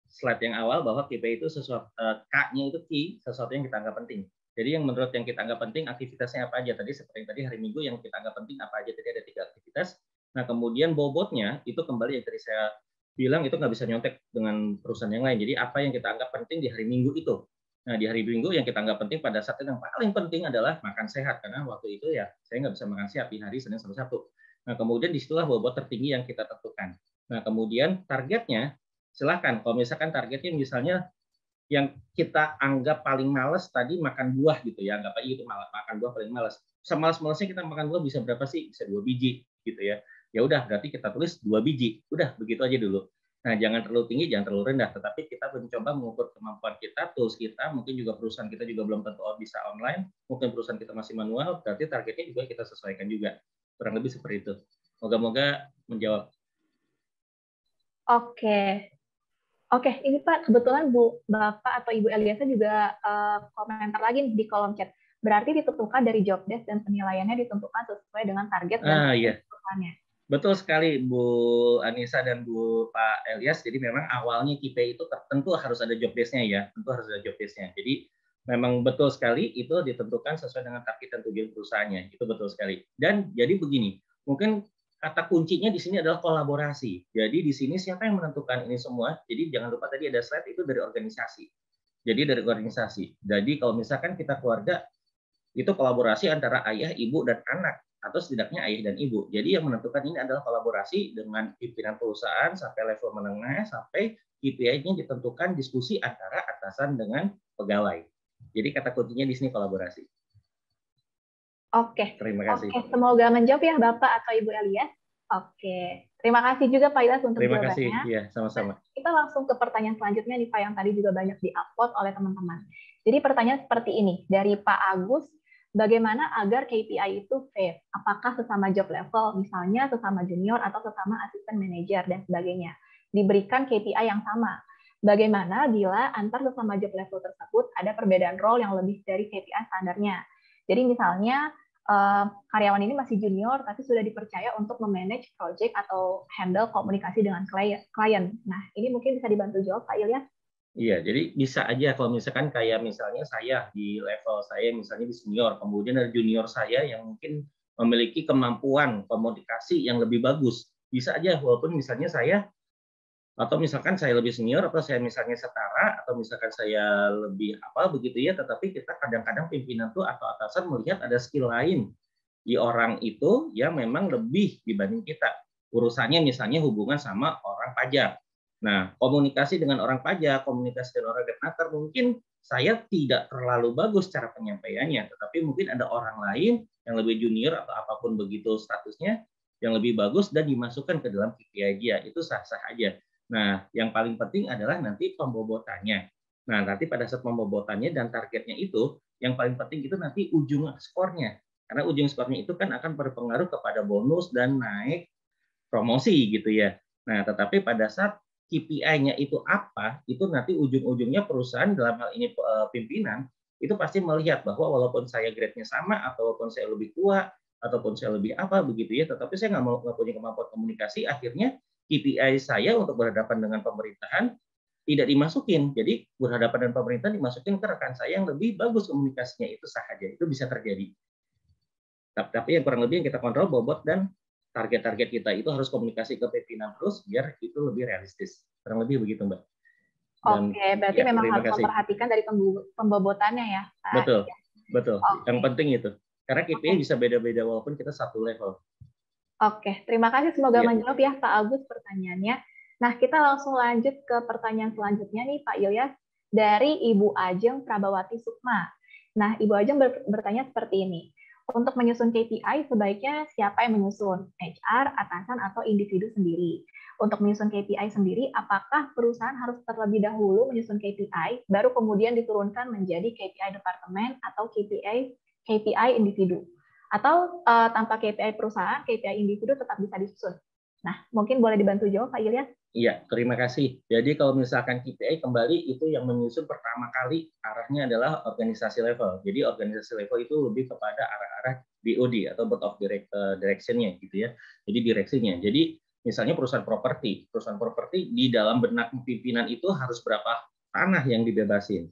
slide yang awal bahwa KPI itu sesuatu, K-nya itu key, sesuatu yang kita anggap penting. Jadi yang menurut yang kita anggap penting, aktivitasnya apa aja? Tadi seperti tadi hari Minggu yang kita anggap penting apa aja? Tadi ada 3 aktivitas. Nah, kemudian bobotnya itu kembali yang tadi saya bilang itu nggak bisa nyontek dengan perusahaan yang lain. Jadi apa yang kita anggap penting di hari Minggu itu. Nah, di hari Minggu yang kita anggap penting pada saat itu yang paling penting adalah makan sehat. Karena waktu itu ya saya nggak bisa makan sehat di hari Senin sampai Sabtu. Nah, kemudian disitulah bobot tertinggi yang kita tentukan. Nah, kemudian targetnya, silakan. Kalau misalkan targetnya misalnya yang kita anggap paling males tadi makan buah gitu ya, anggap aja itu makan buah paling males. Semalas-malasnya kita makan buah bisa berapa sih? Bisa 2 biji gitu ya. Ya udah, berarti kita tulis 2 biji. Udah, begitu aja dulu. Nah, jangan terlalu tinggi, jangan terlalu rendah, tetapi kita mencoba mengukur kemampuan kita, tools kita, mungkin juga perusahaan kita juga belum tentu bisa online, mungkin perusahaan kita masih manual, berarti targetnya juga kita sesuaikan juga. Kurang lebih seperti itu. Moga-moga menjawab. Oke. Oke, ini Pak, kebetulan Bapak atau Ibu Eliasa juga komentar lagi di kolom chat. Berarti ditentukan dari job desk dan penilaiannya ditentukan sesuai dengan target dan perusahaannya. Betul sekali Bu Anissa dan Bu Pak Elias. Jadi memang awalnya KPI itu tentu harus ada job desk-nya ya, tentu harus ada job desk-nya. Jadi memang betul sekali itu ditentukan sesuai dengan target dan tujuan perusahaannya. Itu betul sekali. Dan jadi begini, mungkin kata kuncinya di sini adalah kolaborasi. Jadi di sini siapa yang menentukan ini semua? Jadi jangan lupa tadi ada slide itu dari organisasi. Jadi dari organisasi. Jadi kalau misalkan kita keluarga, itu kolaborasi antara ayah, ibu, dan anak. Atau setidaknya ayah dan ibu. Jadi yang menentukan ini adalah kolaborasi dengan pimpinan perusahaan sampai level menengah, sampai KPI-nya ditentukan diskusi antara atasan dengan pegawai. Jadi kata kuncinya di sini kolaborasi. Oke, Terima kasih. Oke, semoga menjawab ya Bapak atau Ibu Elias. Oke, terima kasih juga Pak Ilyas untuk Terima jawabannya. kasih, ya sama-sama. Kita langsung ke pertanyaan selanjutnya nih Pak, yang tadi juga banyak di-upload oleh teman-teman. Jadi pertanyaan seperti ini, dari Pak Agus, bagaimana agar KPI itu fair? Apakah sesama job level, misalnya sesama junior atau sesama asisten manajer dan sebagainya, diberikan KPI yang sama? Bagaimana bila antar sesama job level tersebut ada perbedaan role yang lebih dari KPI standarnya? Jadi misalnya karyawan ini masih junior, tapi sudah dipercaya untuk memanage project atau handle komunikasi dengan klien. Nah, ini mungkin bisa dibantu jawab, Pak Ilyas. Iya, jadi bisa aja kalau misalkan kayak misalnya saya di level saya misalnya di senior, kemudian ada junior saya yang mungkin memiliki kemampuan komunikasi yang lebih bagus. Bisa aja walaupun misalnya saya atau misalkan saya lebih senior atau saya misalnya setara atau misalkan saya lebih apa begitu ya, tetapi kita kadang-kadang pimpinan tuh atau atasan melihat ada skill lain di orang itu yang memang lebih dibanding kita. Urusannya misalnya hubungan sama orang pajak. Nah, komunikasi dengan orang pajak, komunikasi dengan orang getnaker mungkin saya tidak terlalu bagus cara penyampaiannya, tetapi mungkin ada orang lain yang lebih junior atau apapun begitu statusnya yang lebih bagus dan dimasukkan ke dalam KPI dia. Itu sah-sah aja. Nah, yang paling penting adalah nanti pembobotannya. Nah, nanti pada saat pembobotannya dan targetnya itu, yang paling penting itu nanti ujung skornya. Karena ujung skornya itu kan akan berpengaruh kepada bonus dan naik promosi gitu ya. Nah, tetapi pada saat KPI-nya itu apa, itu nanti ujung-ujungnya perusahaan dalam hal ini pimpinan, itu pasti melihat bahwa walaupun saya grade-nya sama, atau walaupun saya lebih tua, ataupun saya lebih apa begitu ya, tetapi saya nggak punya kemampuan komunikasi, akhirnya KPI saya untuk berhadapan dengan pemerintahan tidak dimasukin. Jadi berhadapan dengan pemerintahan dimasukin ke rekan saya yang lebih bagus komunikasinya, itu sah aja, itu bisa terjadi. Tapi yang kurang lebih yang kita kontrol bobot dan target-target kita itu harus komunikasi ke pimpinan terus biar itu lebih realistis. Kurang lebih begitu, Mbak. Dan, Oke, berarti ya, memang harus memperhatikan dari pembobotannya ya. Betul, betul. Okay. Yang penting itu. Karena KPI bisa beda-beda walaupun kita satu level. Oke, terima kasih. Semoga menjawab ya Pak Agus pertanyaannya. Nah, kita langsung lanjut ke pertanyaan selanjutnya nih Pak Ilyas dari Ibu Ajeng Prabawati Sukma. Nah, Ibu Ajeng bertanya seperti ini. Untuk menyusun KPI, sebaiknya siapa yang menyusun? HR, atasan, atau individu sendiri? Untuk menyusun KPI sendiri, apakah perusahaan harus terlebih dahulu menyusun KPI, baru kemudian diturunkan menjadi KPI departemen atau KPI individu? Atau tanpa KPI perusahaan, KPI individu tetap bisa disusun? Nah, mungkin boleh dibantu jawab, Pak Ilyas? Iya, terima kasih. Jadi kalau misalkan KPI kembali itu yang menyusun pertama kali arahnya adalah organisasi level. Jadi organisasi level itu lebih kepada arah-arah BOD atau Board of Direction-nya gitu ya. Jadi direksinya. Jadi misalnya perusahaan properti di dalam benak pimpinan itu harus berapa tanah yang dibebasin,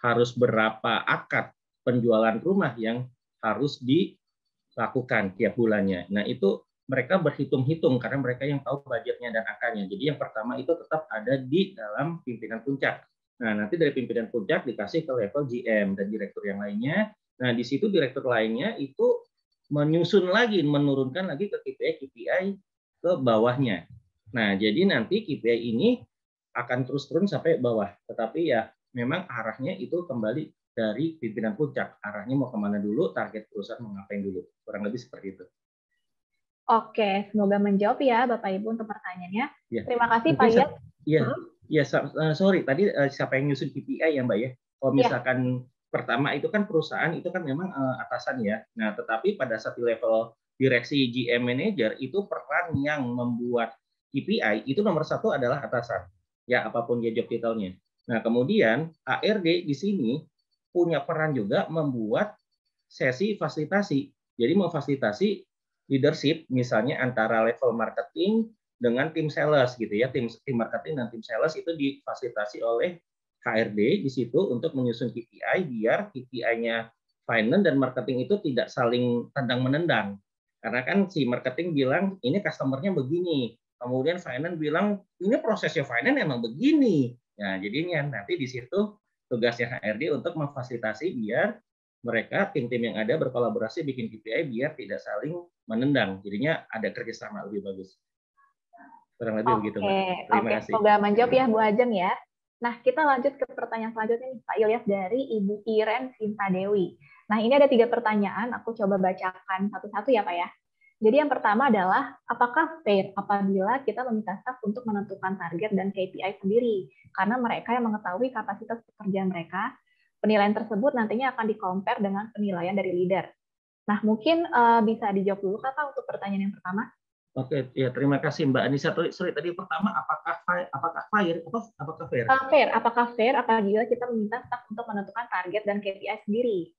harus berapa akad penjualan rumah yang harus dilakukan tiap bulannya. Nah itu mereka berhitung-hitung karena mereka yang tahu budgetnya dan angkanya. Jadi yang pertama itu tetap ada di dalam pimpinan puncak. Nah, nanti dari pimpinan puncak dikasih ke level GM dan direktur yang lainnya. Nah, di situ direktur lainnya itu menyusun lagi, menurunkan lagi ke KPI ke bawahnya. Nah, jadi nanti KPI ini akan terus turun sampai bawah. Tetapi ya memang arahnya itu kembali dari pimpinan puncak. Arahnya mau kemana dulu, target perusahaan mau ngapain dulu. Kurang lebih seperti itu. Oke, semoga menjawab ya Bapak Ibu untuk pertanyaannya. Ya. Terima kasih Pak Ilyas. Iya, sorry tadi siapa yang nyusun KPI ya Mbak ya? Kalau misalkan pertama itu kan perusahaan itu kan memang atasan ya. Nah, tetapi pada saat di level direksi GM manager itu peran yang membuat KPI itu nomor satu adalah atasan. Ya, apapun dia job title-nya. Nah, kemudian HRD di sini punya peran juga membuat sesi fasilitasi. Jadi memfasilitasi leadership misalnya antara level marketing dengan tim sales gitu ya. Tim marketing dan tim sales itu difasilitasi oleh HRD di situ untuk menyusun KPI biar KPI-nya finance dan marketing itu tidak saling tendang-menendang. Karena kan si marketing bilang ini customer-nya begini, kemudian finance bilang ini prosesnya finance emang begini. Nah, jadinya nanti di situ tugasnya HRD untuk memfasilitasi biar mereka tim-tim yang ada berkolaborasi bikin KPI biar tidak saling menendang. Jadinya ada kerjasama lebih bagus. Kurang lebih begitu, Mbak. Terima kasih. Semoga menjawab ya Bu Ajeng ya. Nah, kita lanjut ke pertanyaan selanjutnya nih, Pak Ilyas dari Ibu Iren Sinta Dewi. Nah, ini ada 3 pertanyaan, aku coba bacakan satu-satu ya, Pak ya. Jadi yang pertama adalah, apakah fair apabila kita meminta staff untuk menentukan target dan KPI sendiri? Karena mereka yang mengetahui kapasitas pekerjaan mereka, penilaian tersebut nantinya akan di-compare dengan penilaian dari leader. Nah, mungkin bisa dijawab dulu, Kak, untuk pertanyaan yang pertama. Oke, ya terima kasih Mbak Anissa. Sorry, tadi pertama apakah fair? Fair, apakah fair apabila kita meminta staff untuk menentukan target dan KPI sendiri?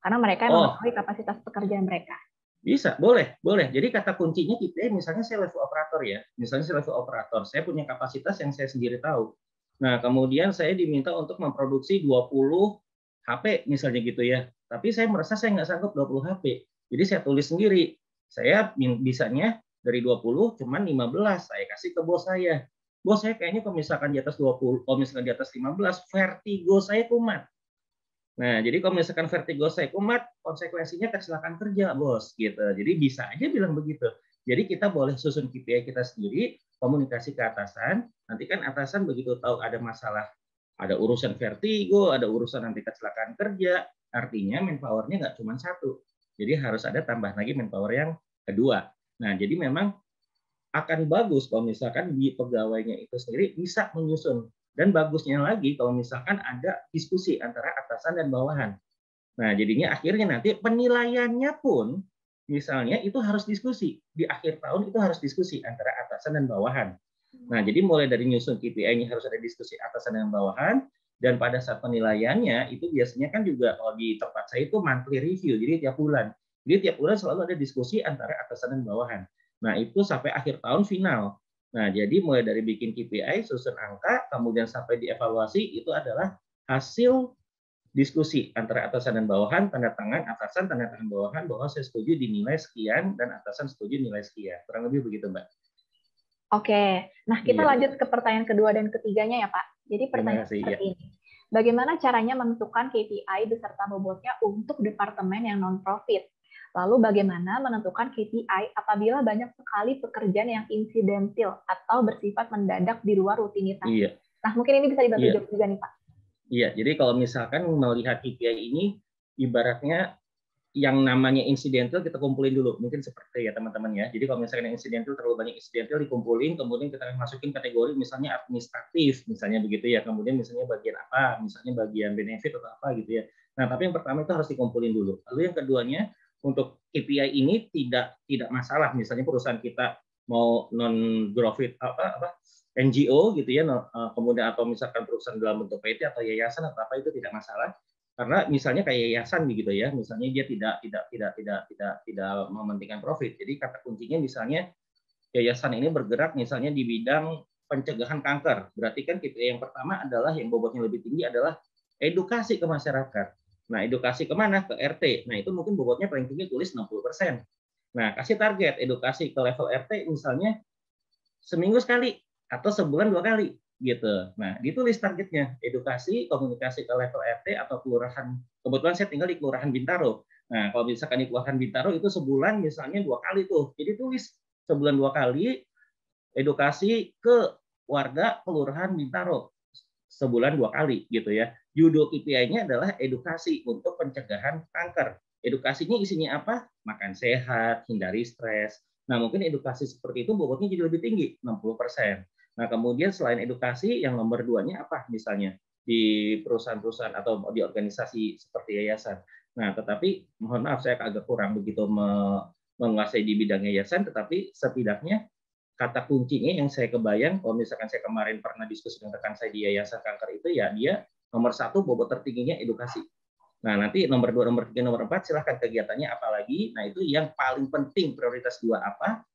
Karena mereka yang mengetahui kapasitas pekerjaan mereka. Bisa, boleh. Jadi kata kuncinya KPI, misalnya saya level operator ya. Misalnya saya level operator, saya punya kapasitas yang saya sendiri tahu. Nah, kemudian saya diminta untuk memproduksi 20 HP misalnya gitu ya. Tapi saya merasa saya nggak sanggup 20 HP. Jadi saya tulis sendiri. Saya bisanya dari 20 cuman 15 saya kasih ke bos saya. Bos saya kayaknya kalau misalkan di atas 20, kalau misalkan di atas 15, vertigo saya kumat. Nah, jadi kalau misalkan vertigo saya kumat, konsekuensinya kecelakaan kerja, bos. Gitu. Jadi bisa aja bilang begitu. Jadi kita boleh susun KPI kita sendiri, komunikasi ke atasan. Nanti kan atasan begitu tahu ada masalah, ada urusan vertigo, ada urusan nanti kecelakaan kerja, artinya manpower-nya nggak cuma satu. Jadi harus ada tambah lagi manpower yang kedua. Nah, jadi memang akan bagus kalau misalkan di pegawainya itu sendiri bisa menyusun. Dan bagusnya lagi kalau misalkan ada diskusi antara atasan dan bawahan. Nah, jadinya akhirnya nanti penilaiannya pun misalnya itu harus diskusi. Di akhir tahun itu harus diskusi antara atasan dan bawahan. Nah, jadi mulai dari nyusun KPI-nya harus ada diskusi atasan dan bawahan, dan pada saat penilaiannya itu biasanya kan juga kalau di tempat saya itu monthly review, jadi tiap bulan. Jadi tiap bulan selalu ada diskusi antara atasan dan bawahan. Nah, itu sampai akhir tahun final. Nah, jadi mulai dari bikin KPI, susun angka, kemudian sampai dievaluasi, itu adalah hasil diskusi antara atasan dan bawahan, tanda tangan atasan, tanda tangan bawahan, bahwa saya setuju dinilai sekian, dan atasan setuju nilai sekian. Kurang lebih begitu, Mbak. Oke, nah kita lanjut ke pertanyaan kedua dan ketiganya ya Pak. Jadi pertanyaan seperti ini. Bagaimana caranya menentukan KPI beserta bobotnya untuk departemen yang non-profit? Lalu bagaimana menentukan KPI apabila banyak sekali pekerjaan yang insidental atau bersifat mendadak di luar rutinitas? Iya. Nah, mungkin ini bisa dibantu jawab juga nih, Pak. Iya, jadi kalau misalkan melihat KPI ini, ibaratnya yang namanya insidental kita kumpulin dulu. Mungkin seperti ya teman-teman ya. Jadi kalau misalkan yang insidental, terlalu banyak insidental dikumpulin, kemudian kita masukin kategori misalnya administratif, misalnya begitu ya. Kemudian misalnya bagian apa, misalnya bagian benefit atau apa gitu ya. Nah, tapi yang pertama itu harus dikumpulin dulu. Lalu yang keduanya, untuk KPI ini tidak masalah, misalnya perusahaan kita mau non profit NGO gitu ya, kemudian atau misalkan perusahaan dalam bentuk PT atau yayasan atau apa, itu tidak masalah, karena misalnya kayak yayasan gitu ya, misalnya dia tidak mementingkan profit. Jadi kata kuncinya misalnya yayasan ini bergerak misalnya di bidang pencegahan kanker, berarti kan KPI yang pertama adalah yang bobotnya lebih tinggi adalah edukasi ke masyarakat. Nah, edukasi kemana? Ke RT. Nah, itu mungkin bobotnya paling tinggi tulis 60%. Nah, kasih target edukasi ke level RT misalnya seminggu sekali atau sebulan 2 kali gitu. Nah, ditulis targetnya, edukasi, komunikasi ke level RT atau kelurahan. Kebetulan saya tinggal di Kelurahan Bintaro. Nah, kalau misalkan di Kelurahan Bintaro itu sebulan misalnya 2 kali tuh. Jadi tulis sebulan 2 kali edukasi ke warga Kelurahan Bintaro. Sebulan 2 kali gitu ya. Judul KPI-nya adalah edukasi untuk pencegahan kanker. Edukasinya isinya apa? Makan sehat, hindari stres. Nah, mungkin edukasi seperti itu bobotnya jadi lebih tinggi, 60%. Nah, kemudian selain edukasi, yang nomor 2-nya apa misalnya? Di perusahaan-perusahaan atau di organisasi seperti yayasan. Nah, tetapi mohon maaf saya agak kurang begitu menguasai di bidang yayasan, tetapi setidaknya kata kuncinya yang saya kebayang, kalau misalkan saya kemarin pernah diskusi dengan rekan saya di Yayasan Kanker itu, ya dia nomor 1 bobot tertingginya edukasi. Nah, nanti nomor 2, nomor 3, nomor 4 silahkan kegiatannya apa lagi. Nah, itu yang paling penting prioritas 2 apa.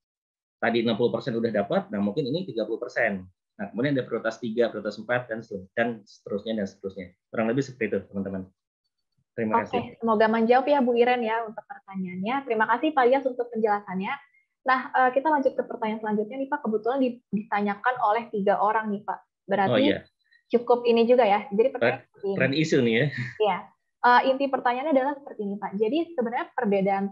Tadi 60% udah dapat, nah mungkin ini 30%. Nah, kemudian ada prioritas 3, prioritas 4, dan seterusnya, dan seterusnya. Kurang lebih seperti itu, teman-teman. Terima kasih. Oke, semoga menjawab ya Bu Iren ya untuk pertanyaannya. Terima kasih Pak Ilyas untuk penjelasannya. Nah, kita lanjut ke pertanyaan selanjutnya nih Pak. Kebetulan ditanyakan oleh 3 orang nih Pak. Oh Berarti iya, cukup ini juga ya. Jadi pertanyaan seperti ini. trend isu nih ya. Ya, inti pertanyaannya adalah seperti ini Pak. Jadi sebenarnya perbedaan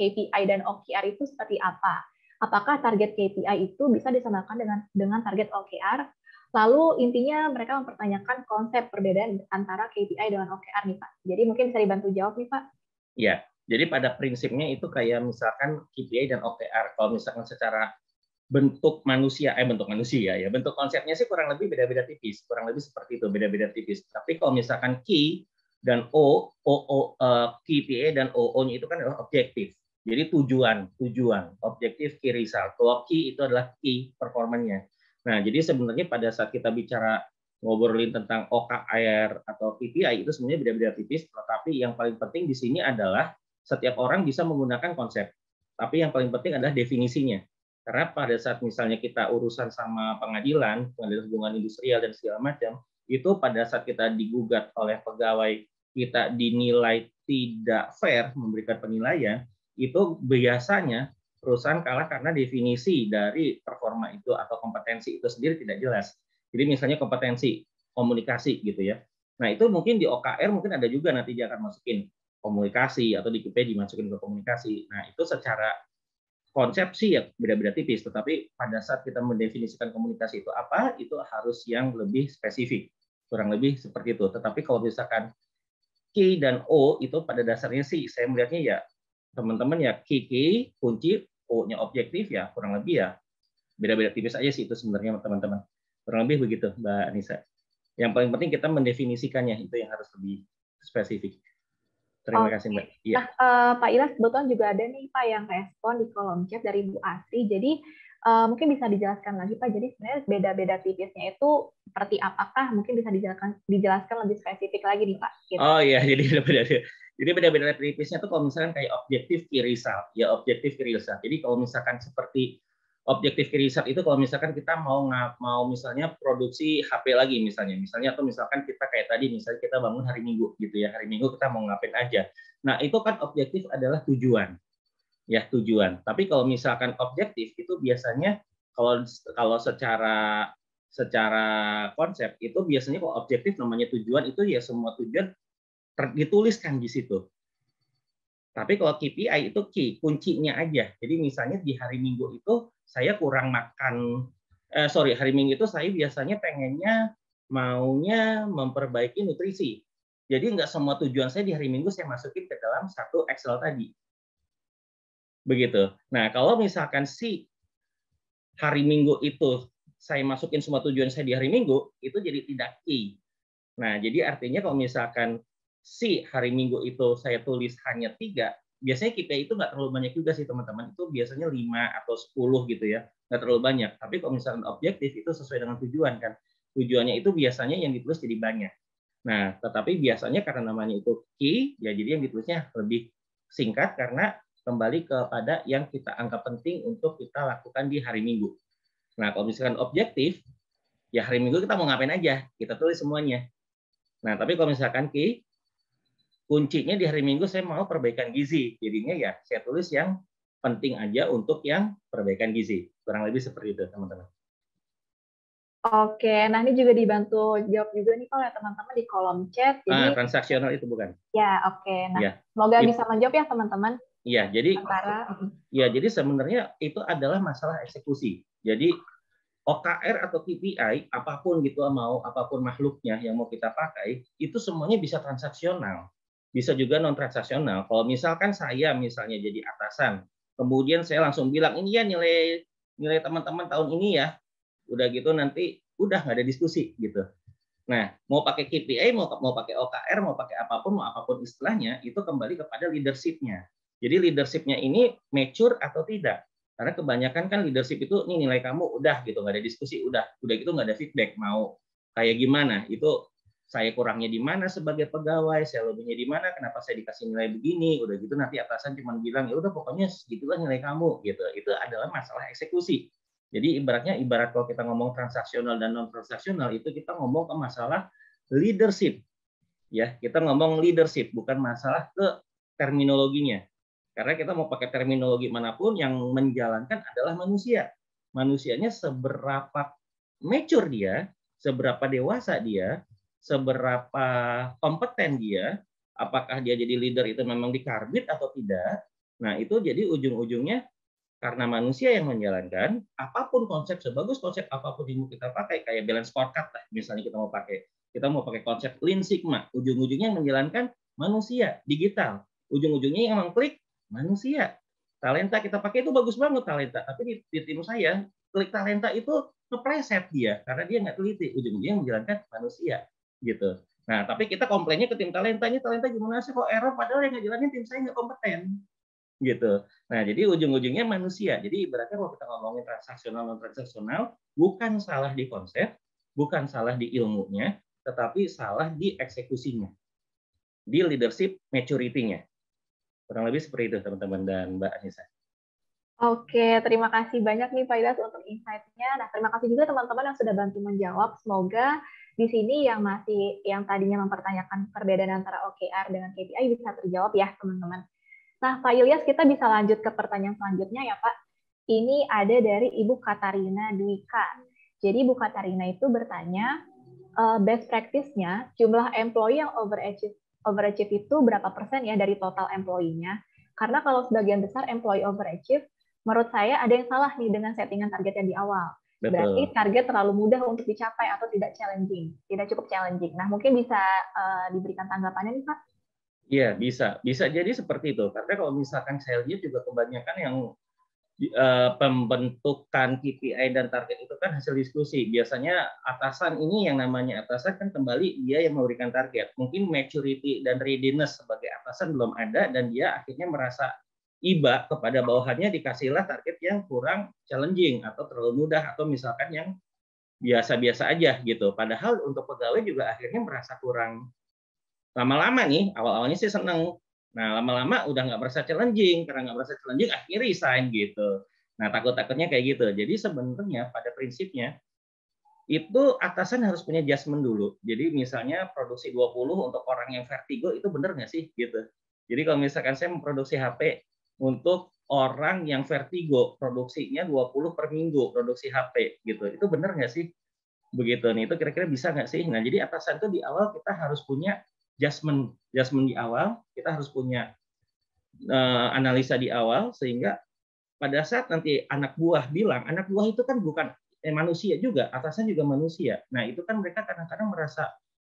KPI dan OKR itu seperti apa? Apakah target KPI itu bisa disamakan dengan target OKR? Lalu intinya mereka mempertanyakan konsep perbedaan antara KPI dengan OKR nih Pak. Jadi mungkin bisa dibantu jawab nih Pak. Ya, jadi pada prinsipnya itu kayak misalkan KPI dan OKR. Kalau misalkan secara bentuk manusia ya, bentuk konsepnya sih kurang lebih beda-beda tipis, kurang lebih seperti itu, beda-beda tipis. Tapi kalau misalkan key dan KPI dan OO-nya itu kan adalah objektif. Jadi tujuan, objektif key result. Kalau key itu adalah key performanya. Nah, jadi sebenarnya pada saat kita bicara ngobrolin tentang OKR atau KPI itu sebenarnya beda-beda tipis, tetapi yang paling penting di sini adalah setiap orang bisa menggunakan konsep. Tapi yang paling penting adalah definisinya. Karena pada saat misalnya kita urusan sama pengadilan hubungan industrial dan segala macam, itu pada saat kita digugat oleh pegawai kita dinilai tidak fair memberikan penilaian, itu biasanya perusahaan kalah karena definisi dari performa itu atau kompetensi itu sendiri tidak jelas. Jadi misalnya kompetensi komunikasi gitu ya. Nah itu mungkin di OKR mungkin ada juga nanti dia akan masukin komunikasi atau di KPI dimasukin ke komunikasi. Nah itu secara konsepsi ya beda-beda tipis, tetapi pada saat kita mendefinisikan komunikasi itu apa, itu harus yang lebih spesifik. Kurang lebih seperti itu. Tetapi kalau misalkan K dan O itu pada dasarnya sih saya melihatnya ya teman-teman ya key kunci, O-nya objektif ya kurang lebih ya beda-beda tipis aja sih itu sebenarnya teman-teman. Kurang lebih begitu Mbak Anissa. Yang paling penting kita mendefinisikannya itu yang harus lebih spesifik. Terima kasih Mbak. Ya. Nah, Pak Ilyas kebetulan juga ada nih Pak yang respon di kolom chat dari Bu Asri. Jadi mungkin bisa dijelaskan lagi Pak. Jadi sebenarnya beda-beda tipisnya itu seperti apakah? Mungkin bisa dijelaskan lebih spesifik lagi nih Pak. Gitu. Oh iya, jadi beda-beda tipisnya tuh kalau misalkan kayak objektif key result, ya objektif key result. Jadi kalau misalkan seperti objektif key result itu kalau misalkan kita mau misalnya produksi HP lagi misalnya atau misalkan kita kayak tadi misalnya kita bangun hari Minggu gitu ya, hari Minggu kita mau ngapain aja. Nah, itu kan objektif adalah tujuan. Ya, tujuan. Tapi kalau misalkan objektif itu biasanya kalau secara konsep itu biasanya kalau objektif namanya tujuan itu ya semua tujuan dituliskan di situ. Tapi kalau KPI itu key, kuncinya aja. Jadi misalnya di hari Minggu itu saya kurang makan, hari Minggu itu saya biasanya pengennya maunya memperbaiki nutrisi. Jadi nggak semua tujuan saya di hari Minggu saya masukin ke dalam satu Excel tadi. Begitu. Nah, kalau misalkan si hari Minggu itu saya masukin semua tujuan saya di hari Minggu, itu jadi tidak key. Nah, jadi artinya kalau misalkan si hari Minggu itu saya tulis hanya 3, biasanya KPI itu nggak terlalu banyak juga sih teman-teman. Itu biasanya 5 atau 10 gitu ya, nggak terlalu banyak. Tapi kalau misalkan objektif itu sesuai dengan tujuan kan. Tujuannya itu biasanya yang ditulis jadi banyak. Nah, tetapi biasanya karena namanya itu key, ya jadi yang ditulisnya lebih singkat karena kembali kepada yang kita anggap penting untuk kita lakukan di hari Minggu. Nah, kalau misalkan objektif, ya hari Minggu kita mau ngapain aja, kita tulis semuanya. Nah, tapi kalau misalkan kuncinya di hari Minggu saya mau perbaikan gizi, jadinya ya saya tulis yang penting aja untuk yang perbaikan gizi. Kurang lebih seperti itu, teman-teman. Oke, nah ini juga dibantu jawab juga nih oleh teman-teman di kolom chat. Jadi transaksional itu bukan? Ya, oke. Nah, ya. Semoga bisa menjawab ya teman-teman. Iya, jadi sebenarnya itu adalah masalah eksekusi. Jadi OKR atau KPI apapun gitu apapun makhluknya yang mau kita pakai itu semuanya bisa transaksional, bisa juga non transaksional. Kalau misalkan saya misalnya jadi atasan, kemudian saya langsung bilang ini ya nilai teman-teman tahun ini ya, udah gitu nanti udah nggak ada diskusi gitu. Nah, mau pakai KPI, mau pakai OKR, mau pakai apapun istilahnya, itu kembali kepada leadership-nya. Jadi leadership-nya ini mature atau tidak. Karena kebanyakan kan leadership itu, nih nilai kamu udah gitu, nggak ada diskusi, udah gitu nggak ada feedback, mau kayak gimana, itu saya kurangnya di mana sebagai pegawai, saya lebihnya di mana, kenapa saya dikasih nilai begini, udah gitu nanti atasan cuma bilang, ya udah pokoknya segitulah nilai kamu, gitu. Itu adalah masalah eksekusi. Jadi ibarat kalau kita ngomong transaksional dan non transaksional itu kita ngomong ke masalah leadership. Ya, kita ngomong leadership bukan masalah ke terminologinya. Karena kita mau pakai terminologi manapun, yang menjalankan adalah manusia. Manusianya seberapa mature dia, seberapa dewasa dia, seberapa kompeten dia, apakah dia jadi leader itu memang dikarbit atau tidak. Nah, itu jadi ujung-ujungnya karena manusia yang menjalankan, apapun konsep, sebagus konsep apapun yang kita pakai, kayak balance scorecard lah, misalnya kita mau pakai konsep Lean Sigma, ujung-ujungnya yang menjalankan manusia, digital. Ujung-ujungnya yang mengklik manusia. Talenta kita pakai itu bagus banget talenta, tapi di tim saya, klik talenta itu kepleset dia, karena dia nggak teliti, ujung-ujungnya yang menjalankan manusia. Gitu. Nah, tapi kita komplainnya ke tim talenta, ini talenta gimana sih kok error, padahal yang ngejalanin tim saya nggak kompeten. Gitu. Nah, jadi ujung-ujungnya manusia. Jadi ibaratnya kalau kita ngomongin transaksional non transaksional, bukan salah di konsep, bukan salah di ilmunya, tetapi salah di eksekusinya, di leadership maturity-nya. Kurang lebih seperti itu teman-teman dan Mbak Anissa. Oke, terima kasih banyak nih Pak Ilyas untuk insight-nya. Nah, terima kasih juga teman-teman yang sudah bantu menjawab. Semoga di sini yang tadinya mempertanyakan perbedaan antara OKR dengan KPI bisa terjawab ya teman-teman. Nah, Pak Ilyas, kita bisa lanjut ke pertanyaan selanjutnya ya Pak. Ini ada dari Ibu Katarina Dwika. Jadi Ibu Katarina itu bertanya, best practice-nya jumlah employee yang overachieve itu berapa persen ya dari total employee-nya? Karena kalau sebagian besar employee overachieve, menurut saya ada yang salah nih dengan settingan targetnya di awal. Berarti Betul. target terlalu mudah untuk dicapai atau tidak cukup challenging. Nah, mungkin bisa diberikan tanggapannya nih Pak? Iya, bisa jadi seperti itu. Karena kalau misalkan saya lihat juga kebanyakan yang pembentukan KPI dan target itu kan hasil diskusi. Biasanya atasan ini, yang namanya atasan kan kembali dia yang memberikan target. Mungkin maturity dan readiness sebagai atasan belum ada, dan dia akhirnya merasa iba kepada bawahannya, dikasihlah target yang kurang challenging atau terlalu mudah, atau misalkan yang biasa-biasa aja gitu. Padahal untuk pegawai juga akhirnya merasa kurang. Lama-lama nih, awal-awalnya sih seneng. Nah, lama-lama udah nggak merasa challenging. Karena nggak merasa challenging, akhirnya resign gitu. Nah, takut-takutnya kayak gitu. Jadi sebenarnya pada prinsipnya, itu atasan harus punya adjustment dulu. Jadi misalnya produksi 20 untuk orang yang vertigo, itu benar nggak sih? Gitu. Jadi kalau misalkan saya memproduksi HP untuk orang yang vertigo, produksinya 20 per minggu, produksi HP. Gitu. Itu benar nggak sih? Begitu nih, itu kira-kira bisa nggak sih? Nah, jadi atasan itu di awal kita harus punya adjustment di awal, kita harus punya analisa di awal, sehingga pada saat nanti anak buah bilang, anak buah itu kan bukan manusia juga, atasan juga manusia. Nah, itu kan mereka kadang-kadang merasa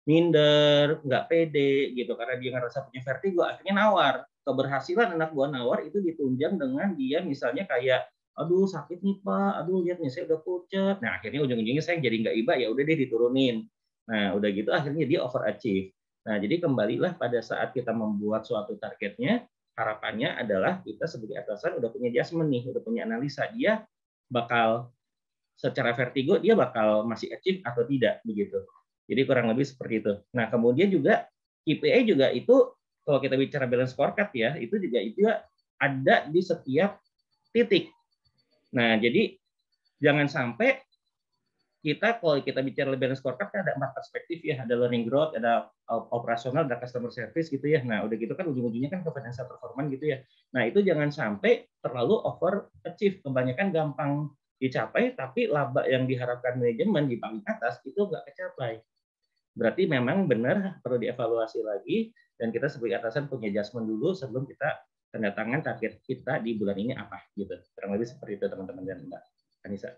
minder, nggak pede gitu, karena dia ngerasa punya vertigo, akhirnya nawar. Keberhasilan anak buah nawar itu ditunjang dengan dia misalnya kayak, aduh sakit nih Pak, aduh lihat nih saya udah pucet. Nah, akhirnya ujung-ujungnya saya jadi nggak iba, ya udah deh diturunin. Nah, udah gitu akhirnya dia overachieve. Nah, jadi kembalilah pada saat kita membuat suatu targetnya, harapannya adalah kita sebagai atasan udah punya adjustment nih, udah punya analisa, dia bakal secara vertigo dia bakal masih achieve atau tidak begitu. Jadi kurang lebih seperti itu. Nah, kemudian juga KPI juga itu kalau kita bicara balance scorecard ya, itu juga ada di setiap titik. Nah, jadi jangan sampai kalau kita bicara balance scorecard kan ada 4 perspektif ya, ada learning growth, ada operasional, ada customer service gitu ya. Nah, udah gitu kan ujung-ujungnya kan ke financial performance gitu ya. Nah, itu jangan sampai terlalu over achieve, kebanyakan gampang dicapai tapi laba yang diharapkan manajemen di paling atas itu nggak kecapai. Berarti memang benar perlu dievaluasi lagi, dan kita sebagai atasan punya adjustment dulu sebelum kita tanda tangan target kita di bulan ini apa gitu. Kurang lebih seperti itu teman-teman dan Mbak Anissa.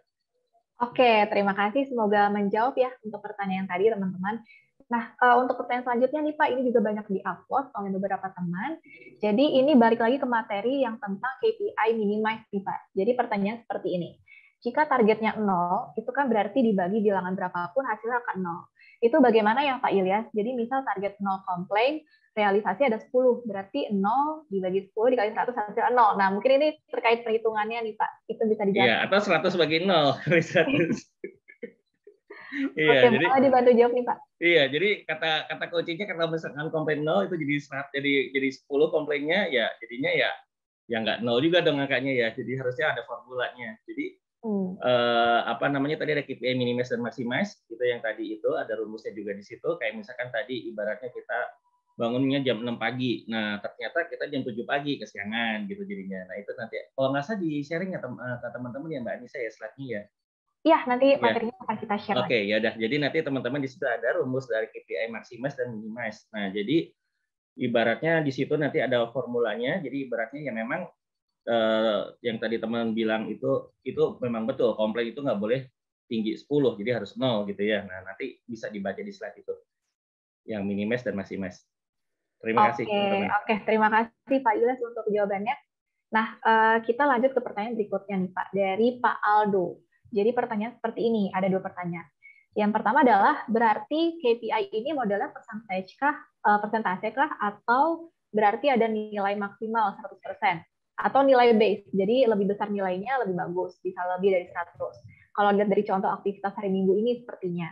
Oke, terima kasih. Semoga menjawab ya untuk pertanyaan tadi, teman-teman. Nah, untuk pertanyaan selanjutnya nih, Pak, ini juga banyak di-upload oleh beberapa teman. Jadi, ini balik lagi ke materi yang tentang KPI minimize nih, Pak. Jadi, pertanyaan seperti ini. Jika targetnya 0, itu kan berarti dibagi bilangan berapapun hasilnya akan 0. Itu bagaimana ya, Pak Ilyas? Jadi, misal target 0 komplain, realisasi ada 10, berarti 0 dibagi 10 dikali 100 hasilnya 0. Nah, mungkin ini terkait perhitungannya nih, Pak. Itu bisa Iya, dijelaskan. atau 100 bagi 0 kali 100. Iya, Oke, jadi boleh dibantu jawab nih, Pak. iya, jadi kata kuncinya kalau misalkan komplain 0 itu jadi 10 komplainnya, ya jadinya ya nggak 0 juga dong angkanya ya. Jadi harusnya ada formulanya. Jadi apa namanya tadi ada KPI minimize dan maximize, itu yang tadi itu ada rumusnya juga di situ. Kayak misalkan tadi ibaratnya kita bangunnya jam 6 pagi. Nah, ternyata kita jam 7 pagi kesiangan gitu jadinya. Nah, itu nanti kalau nggak salah di-sharing ya ke teman-teman ya Mbak Anissa ya slide-nya ya. Iya, nanti Iya. materinya akan kita share Oke, lagi. ya udah. Jadi nanti teman-teman di situ ada rumus dari KPI maximize dan minimize. Nah, jadi ibaratnya di situ nanti ada formulanya. Jadi ibaratnya ya memang yang tadi teman bilang itu memang betul. Komplain itu nggak boleh tinggi 10, jadi harus 0 gitu ya. Nah, nanti bisa dibaca di slide itu. Yang minimize dan maximize. Terima kasih, teman-teman. Oke, terima kasih Pak Ilyas untuk jawabannya. Nah, kita lanjut ke pertanyaan berikutnya nih Pak, dari Pak Aldo. Jadi pertanyaan seperti ini, ada 2 pertanyaan. Yang pertama adalah, berarti KPI ini modelnya persentase kah, atau berarti ada nilai maksimal 100%? Atau nilai base, jadi lebih besar nilainya lebih bagus, bisa lebih dari 100. Kalau lihat dari contoh aktivitas hari Minggu ini sepertinya.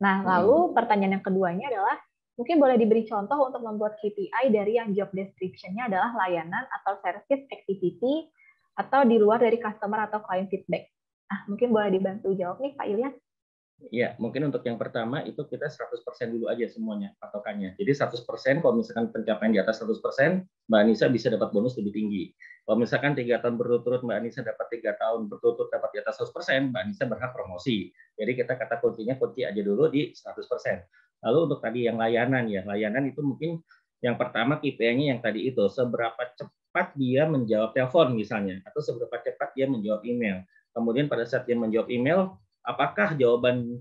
Nah, lalu pertanyaan yang keduanya adalah, mungkin boleh diberi contoh untuk membuat KPI dari yang job description-nya adalah layanan atau service activity, atau di luar dari customer atau client feedback. Nah, mungkin boleh dibantu jawab nih, Pak Ilyas. Ya, mungkin untuk yang pertama itu kita 100% dulu aja semuanya patokannya. Jadi 100% kalau misalkan pencapaian di atas 100%, Mbak Anissa bisa dapat bonus lebih tinggi. Kalau misalkan 3 tahun berturut-turut Mbak Anissa dapat 3 tahun berturut-turut dapat di atas 100%, Mbak Anissa berhak promosi. Jadi kita kata kuncinya kunci aja dulu di 100%. Lalu untuk tadi yang layanan ya, layanan itu mungkin yang pertama KPI-nya yang tadi itu, seberapa cepat dia menjawab telepon misalnya, atau seberapa cepat dia menjawab email. Kemudian pada saat dia menjawab email, apakah jawaban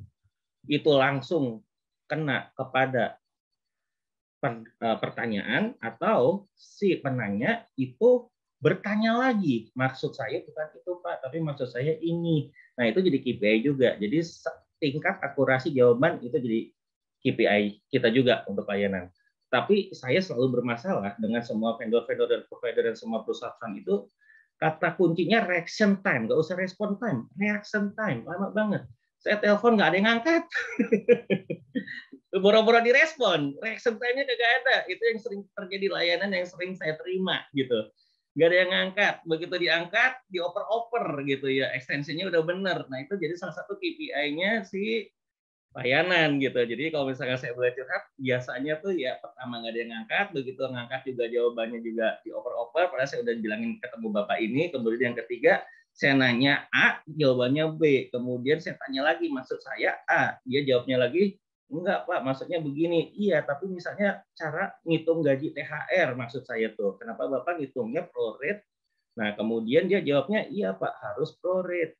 itu langsung kena kepada pertanyaan atau si penanya itu bertanya lagi, maksud saya bukan itu Pak, tapi maksud saya ini. Nah, itu jadi KPI juga. Jadi tingkat akurasi jawaban itu jadi KPI kita juga untuk layanan. Tapi saya selalu bermasalah dengan semua vendor-vendor dan provider dan semua perusahaan itu, kata kuncinya reaction time, nggak usah respon time, reaction time, lama banget. Saya telepon nggak ada yang ngangkat. Boro-boro direspon, reaction time-nya nggak ada. Itu yang sering terjadi layanan yang sering saya terima gitu. Nggak ada yang ngangkat. Begitu diangkat, dioper-oper gitu ya. Ekstensinya udah bener. Nah, itu jadi salah satu KPI-nya si layanan gitu. Jadi kalau misalnya saya boleh curhat, biasanya tuh ya pertama nggak ada yang ngangkat, begitu ngangkat juga jawabannya juga dioper-oper, padahal saya udah bilangin ketemu Bapak ini, kemudian yang ketiga, saya nanya A, jawabannya B, kemudian saya tanya lagi, maksud saya A, dia jawabnya lagi, enggak Pak, maksudnya begini, iya, tapi misalnya cara ngitung gaji THR maksud saya tuh, kenapa Bapak ngitungnya pro rate? Nah, kemudian dia jawabnya, iya Pak, harus pro rate.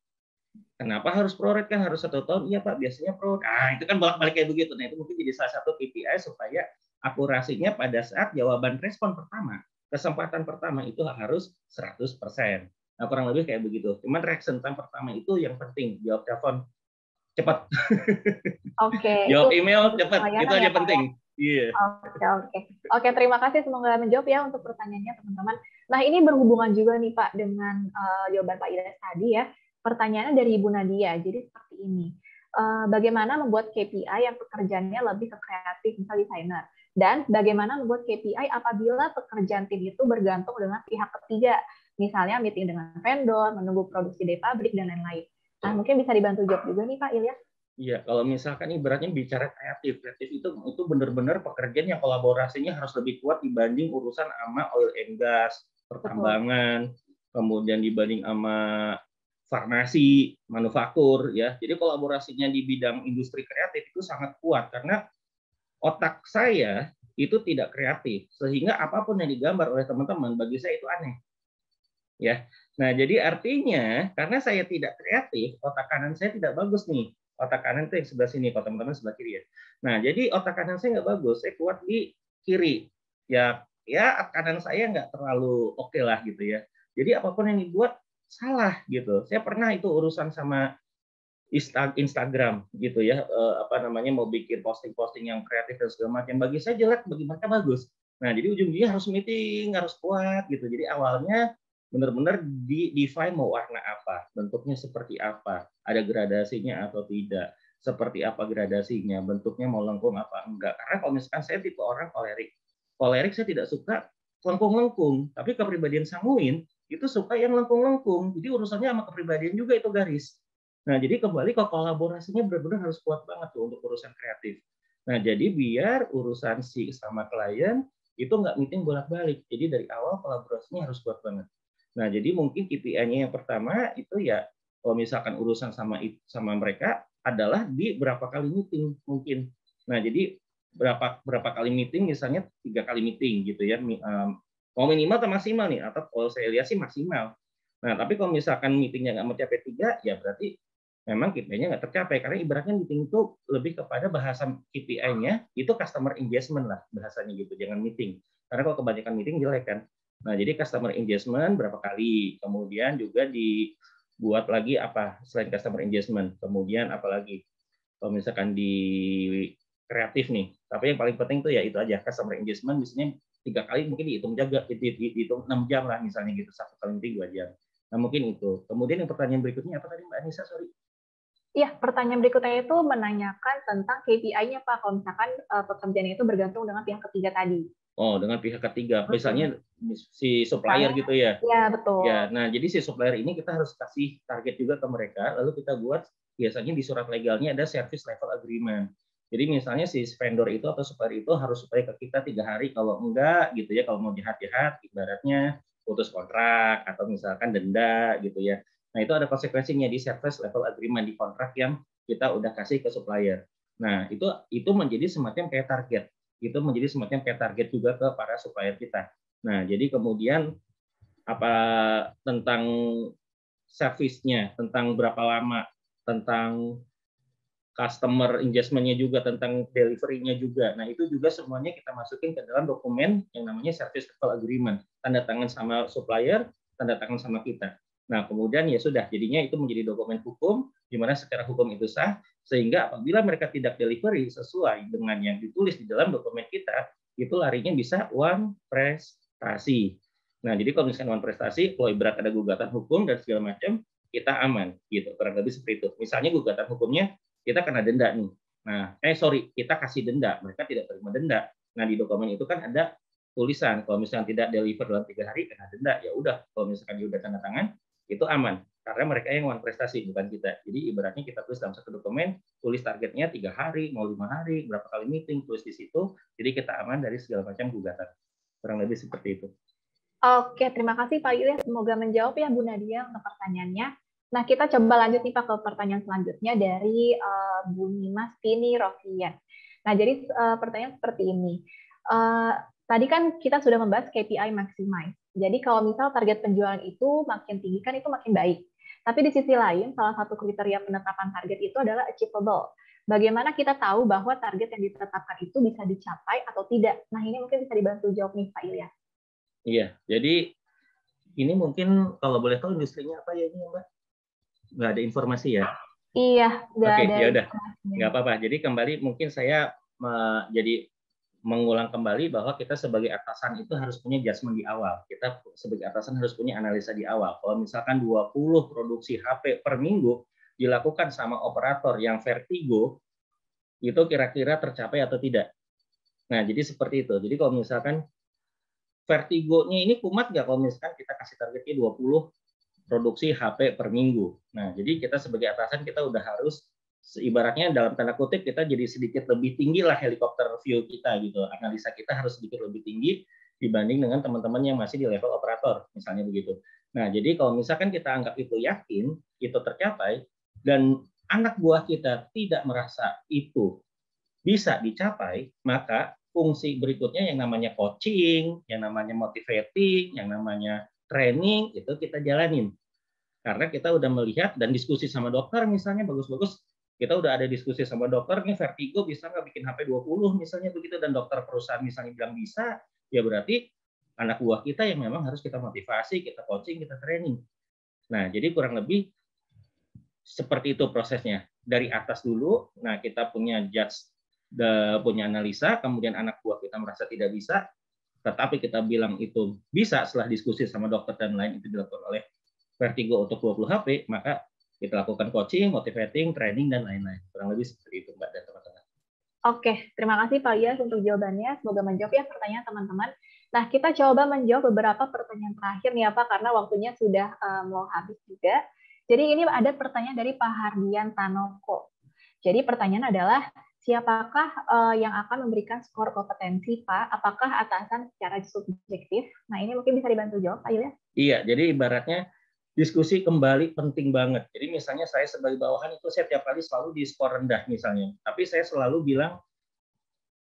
Kenapa harus pro rate kan harus 1 tahun? Iya Pak, biasanya pro. Nah, itu kan bolak-balik kayak begitu. Nah, itu mungkin jadi salah satu KPI supaya akurasinya pada saat jawaban respon pertama, kesempatan pertama itu harus 100%. Nah, kurang lebih kayak begitu. Cuman reaction time pertama itu yang penting. Jawab telepon cepat. Oke, Jawab itu email cepat. Itu layanan aja ya, Pak ya. penting. Iya. Oke, terima kasih semoga menjawab ya untuk pertanyaannya teman-teman. Nah, ini berhubungan juga nih Pak dengan jawaban Pak Ilyas tadi ya. Pertanyaannya dari Ibu Nadia. Jadi seperti ini. Bagaimana membuat KPI yang pekerjaannya lebih ke kreatif, misal desainer? Dan bagaimana membuat KPI apabila pekerjaan tim itu bergantung dengan pihak ketiga, misalnya meeting dengan vendor, menunggu produksi dari pabrik, dan lain-lain. Nah, mungkin bisa dibantu jawab juga nih Pak Ilyas. Iya, kalau misalkan ibaratnya bicara kreatif itu benar-benar pekerjaan yang kolaborasinya harus lebih kuat dibanding urusan sama oil and gas, pertambangan, kemudian dibanding sama farmasi, manufaktur, ya. Jadi kolaborasinya di bidang industri kreatif itu sangat kuat karena otak saya itu tidak kreatif, sehingga apapun yang digambar oleh teman-teman bagi saya itu aneh, ya. Nah, jadi artinya karena saya tidak kreatif, otak kanan saya tidak bagus nih. Otak kanan itu yang sebelah sini, kalau teman-teman sebelah kiri ya. Nah, jadi otak kanan saya nggak bagus, saya kuat di kiri. Ya, kanan saya nggak terlalu oke lah gitu ya. Jadi apapun yang dibuat salah gitu. Saya pernah itu urusan sama Instagram gitu ya, apa namanya mau bikin posting-posting yang kreatif dan segala macam. Bagi saya jelek, bagi mereka bagus. Nah, jadi ujung-ujungnya harus meeting, harus kuat gitu. Jadi awalnya benar-benar di-define mau warna apa, bentuknya seperti apa, ada gradasinya atau tidak, seperti apa gradasinya, bentuknya mau lengkung apa enggak. Karena kalau misalkan saya tipe orang kolerik, kolerik saya tidak suka lengkung-lengkung, tapi kepribadian sanguin itu suka yang lengkung-lengkung. Jadi urusannya sama kepribadian juga itu garis. Nah, jadi kembali ke kolaborasinya benar-benar harus kuat banget tuh untuk urusan kreatif. Nah, jadi biar urusan si sama klien itu nggak meeting bolak-balik. Jadi dari awal kolaborasinya harus kuat banget. Nah, jadi mungkin KPI-nya yang pertama itu ya kalau misalkan urusan sama mereka adalah di berapa kali meeting mungkin. Nah, jadi berapa kali meeting, misalnya 3 kali meeting gitu ya. Mau minimal atau maksimal nih, atau kalau saya lihat sih maksimal. Nah, tapi kalau misalkan meetingnya nggak mencapai 3, ya berarti memang KPI-nya nggak tercapai. Karena ibaratnya meeting itu lebih kepada bahasa KPI-nya itu customer engagement lah bahasanya gitu, jangan meeting. Karena kalau kebanyakan meeting jelek kan. Nah, jadi customer engagement berapa kali, kemudian juga dibuat lagi apa selain customer engagement, kemudian apalagi kalau misalkan di kreatif nih, tapi yang paling penting tuh ya itu aja customer engagement, misalnya 3 kali mungkin dihitung jaga, dihitung 6 jam lah misalnya gitu, 1 kali meeting 2 jam. Nah mungkin itu. Kemudian yang pertanyaan berikutnya apa tadi Mbak Anissa, sorry? Iya, pertanyaan berikutnya itu menanyakan tentang KPI-nya Pak, kalau misalkan pekerjaan itu bergantung dengan pihak ketiga tadi. Oh, dengan pihak ketiga, misalnya si supplier Misalnya, gitu ya. ya betul. Ya, nah jadi si supplier ini kita harus kasih target juga ke mereka, lalu kita buat biasanya di surat legalnya ada service level agreement. Jadi misalnya si vendor itu atau supplier itu harus supply ke kita 3 hari, kalau enggak gitu ya, kalau mau jahat-jahat ibaratnya putus kontrak atau misalkan denda gitu ya. Nah itu ada konsekuensinya di service level agreement di kontrak yang kita udah kasih ke supplier. Nah itu menjadi semacam kayak target, itu menjadi semacam kayak target juga ke para supplier kita. Nah jadi kemudian apa tentang servisnya, tentang berapa lama, tentang customer engagement-nya juga, tentang delivery-nya juga. Nah, itu juga semuanya kita masukin ke dalam dokumen yang namanya service level agreement. Tanda tangan sama supplier, tanda tangan sama kita. Nah, kemudian ya sudah, jadinya itu menjadi dokumen hukum, di mana secara hukum itu sah, sehingga apabila mereka tidak delivery sesuai dengan yang ditulis di dalam dokumen kita, itu larinya bisa uang prestasi. Nah, jadi kalau misalkan uang prestasi, kalau ibarat ada gugatan hukum dan segala macam, kita aman, gitu. Kurang lebih seperti itu. Misalnya gugatan hukumnya kita kena denda nih. Nah, kita kasih denda, mereka tidak terima denda. Nah, di dokumen itu kan ada tulisan, kalau misalnya tidak deliver dalam 3 hari kena denda, ya udah. Kalau misalkan dia udah tanda tangan, itu aman. Karena mereka yang melakukan prestasi, bukan kita. Jadi ibaratnya kita tulis dalam satu dokumen, tulis targetnya 3 hari, mau 5 hari, berapa kali meeting, tulis di situ. Jadi kita aman dari segala macam gugatan. Kurang lebih seperti itu. Oke, terima kasih Pak Yulia. Semoga menjawab ya Bu Nadia untuk pertanyaannya. Nah, kita coba lanjut nih Pak ke pertanyaan selanjutnya dari Bu Nimas Pini Rofian. Nah, jadi pertanyaan seperti ini. Tadi kan kita sudah membahas KPI maximize. Jadi kalau misal target penjualan itu makin tinggi kan itu makin baik. Tapi di sisi lain, salah satu kriteria penetapan target itu adalah achievable. Bagaimana kita tahu bahwa target yang ditetapkan itu bisa dicapai atau tidak? Nah, ini mungkin bisa dibantu jawab nih Pak Yulia. Iya, jadi ini mungkin kalau boleh tahu industrinya apa ya ini Mbak? Nggak ada informasi ya? Iya, nggak ada. Ya udah, nggak apa-apa. Jadi kembali mungkin saya jadi mengulang kembali bahwa kita sebagai atasan itu harus punya judgement di awal. Kita sebagai atasan harus punya analisa di awal. Kalau misalkan 20 produksi HP per minggu dilakukan sama operator yang vertigo, itu kira-kira tercapai atau tidak. Nah, jadi seperti itu. Jadi kalau misalkan vertigonya ini kumat nggak kalau misalkan kita kasih targetnya 20 produksi HP per minggu. Nah, jadi kita sebagai atasan kita udah harus ibaratnya dalam tanda kutip kita jadi sedikit lebih tinggi lah helikopter view kita gitu. Analisa kita harus sedikit lebih tinggi dibanding dengan teman-teman yang masih di level operator, misalnya begitu. Nah, jadi kalau misalkan kita anggap itu yakin, itu tercapai, dan anak buah kita tidak merasa itu bisa dicapai, maka fungsi berikutnya yang namanya coaching, yang namanya motivating, yang namanya training, itu kita jalanin. Karena kita udah melihat dan diskusi sama dokter misalnya bagus-bagus, kita udah ada diskusi sama dokter, nih vertigo bisa nggak bikin HP 20 misalnya begitu, dan dokter perusahaan misalnya bilang bisa, ya berarti anak buah kita yang memang harus kita motivasi, kita coaching, kita training. Nah, jadi kurang lebih seperti itu prosesnya. Dari atas dulu, nah kita punya judge, punya analisa, kemudian anak buah kita merasa tidak bisa, tetapi kita bilang itu bisa setelah diskusi sama dokter dan lain itu dilakukan oleh vertigo untuk 20 HP, maka kita lakukan coaching, motivating, training, dan lain-lain. Kurang lebih seperti itu, Mbak dan teman-teman. Oke, terima kasih Pak Yas untuk jawabannya. Semoga menjawab ya pertanyaan teman-teman. Nah, kita coba menjawab beberapa pertanyaan terakhir nih ya Pak, karena waktunya sudah mau habis juga. Jadi ini ada pertanyaan dari Pak Hardian Tanoko. Jadi pertanyaan adalah, siapakah yang akan memberikan skor kompetensi, Pak? Apakah atasan secara subjektif? Nah, ini mungkin bisa dibantu jawab, Pak Ilyas. Iya, jadi ibaratnya diskusi kembali penting banget. Jadi misalnya saya sebagai bawahan itu saya tiap kali selalu di skor rendah misalnya. Tapi saya selalu bilang,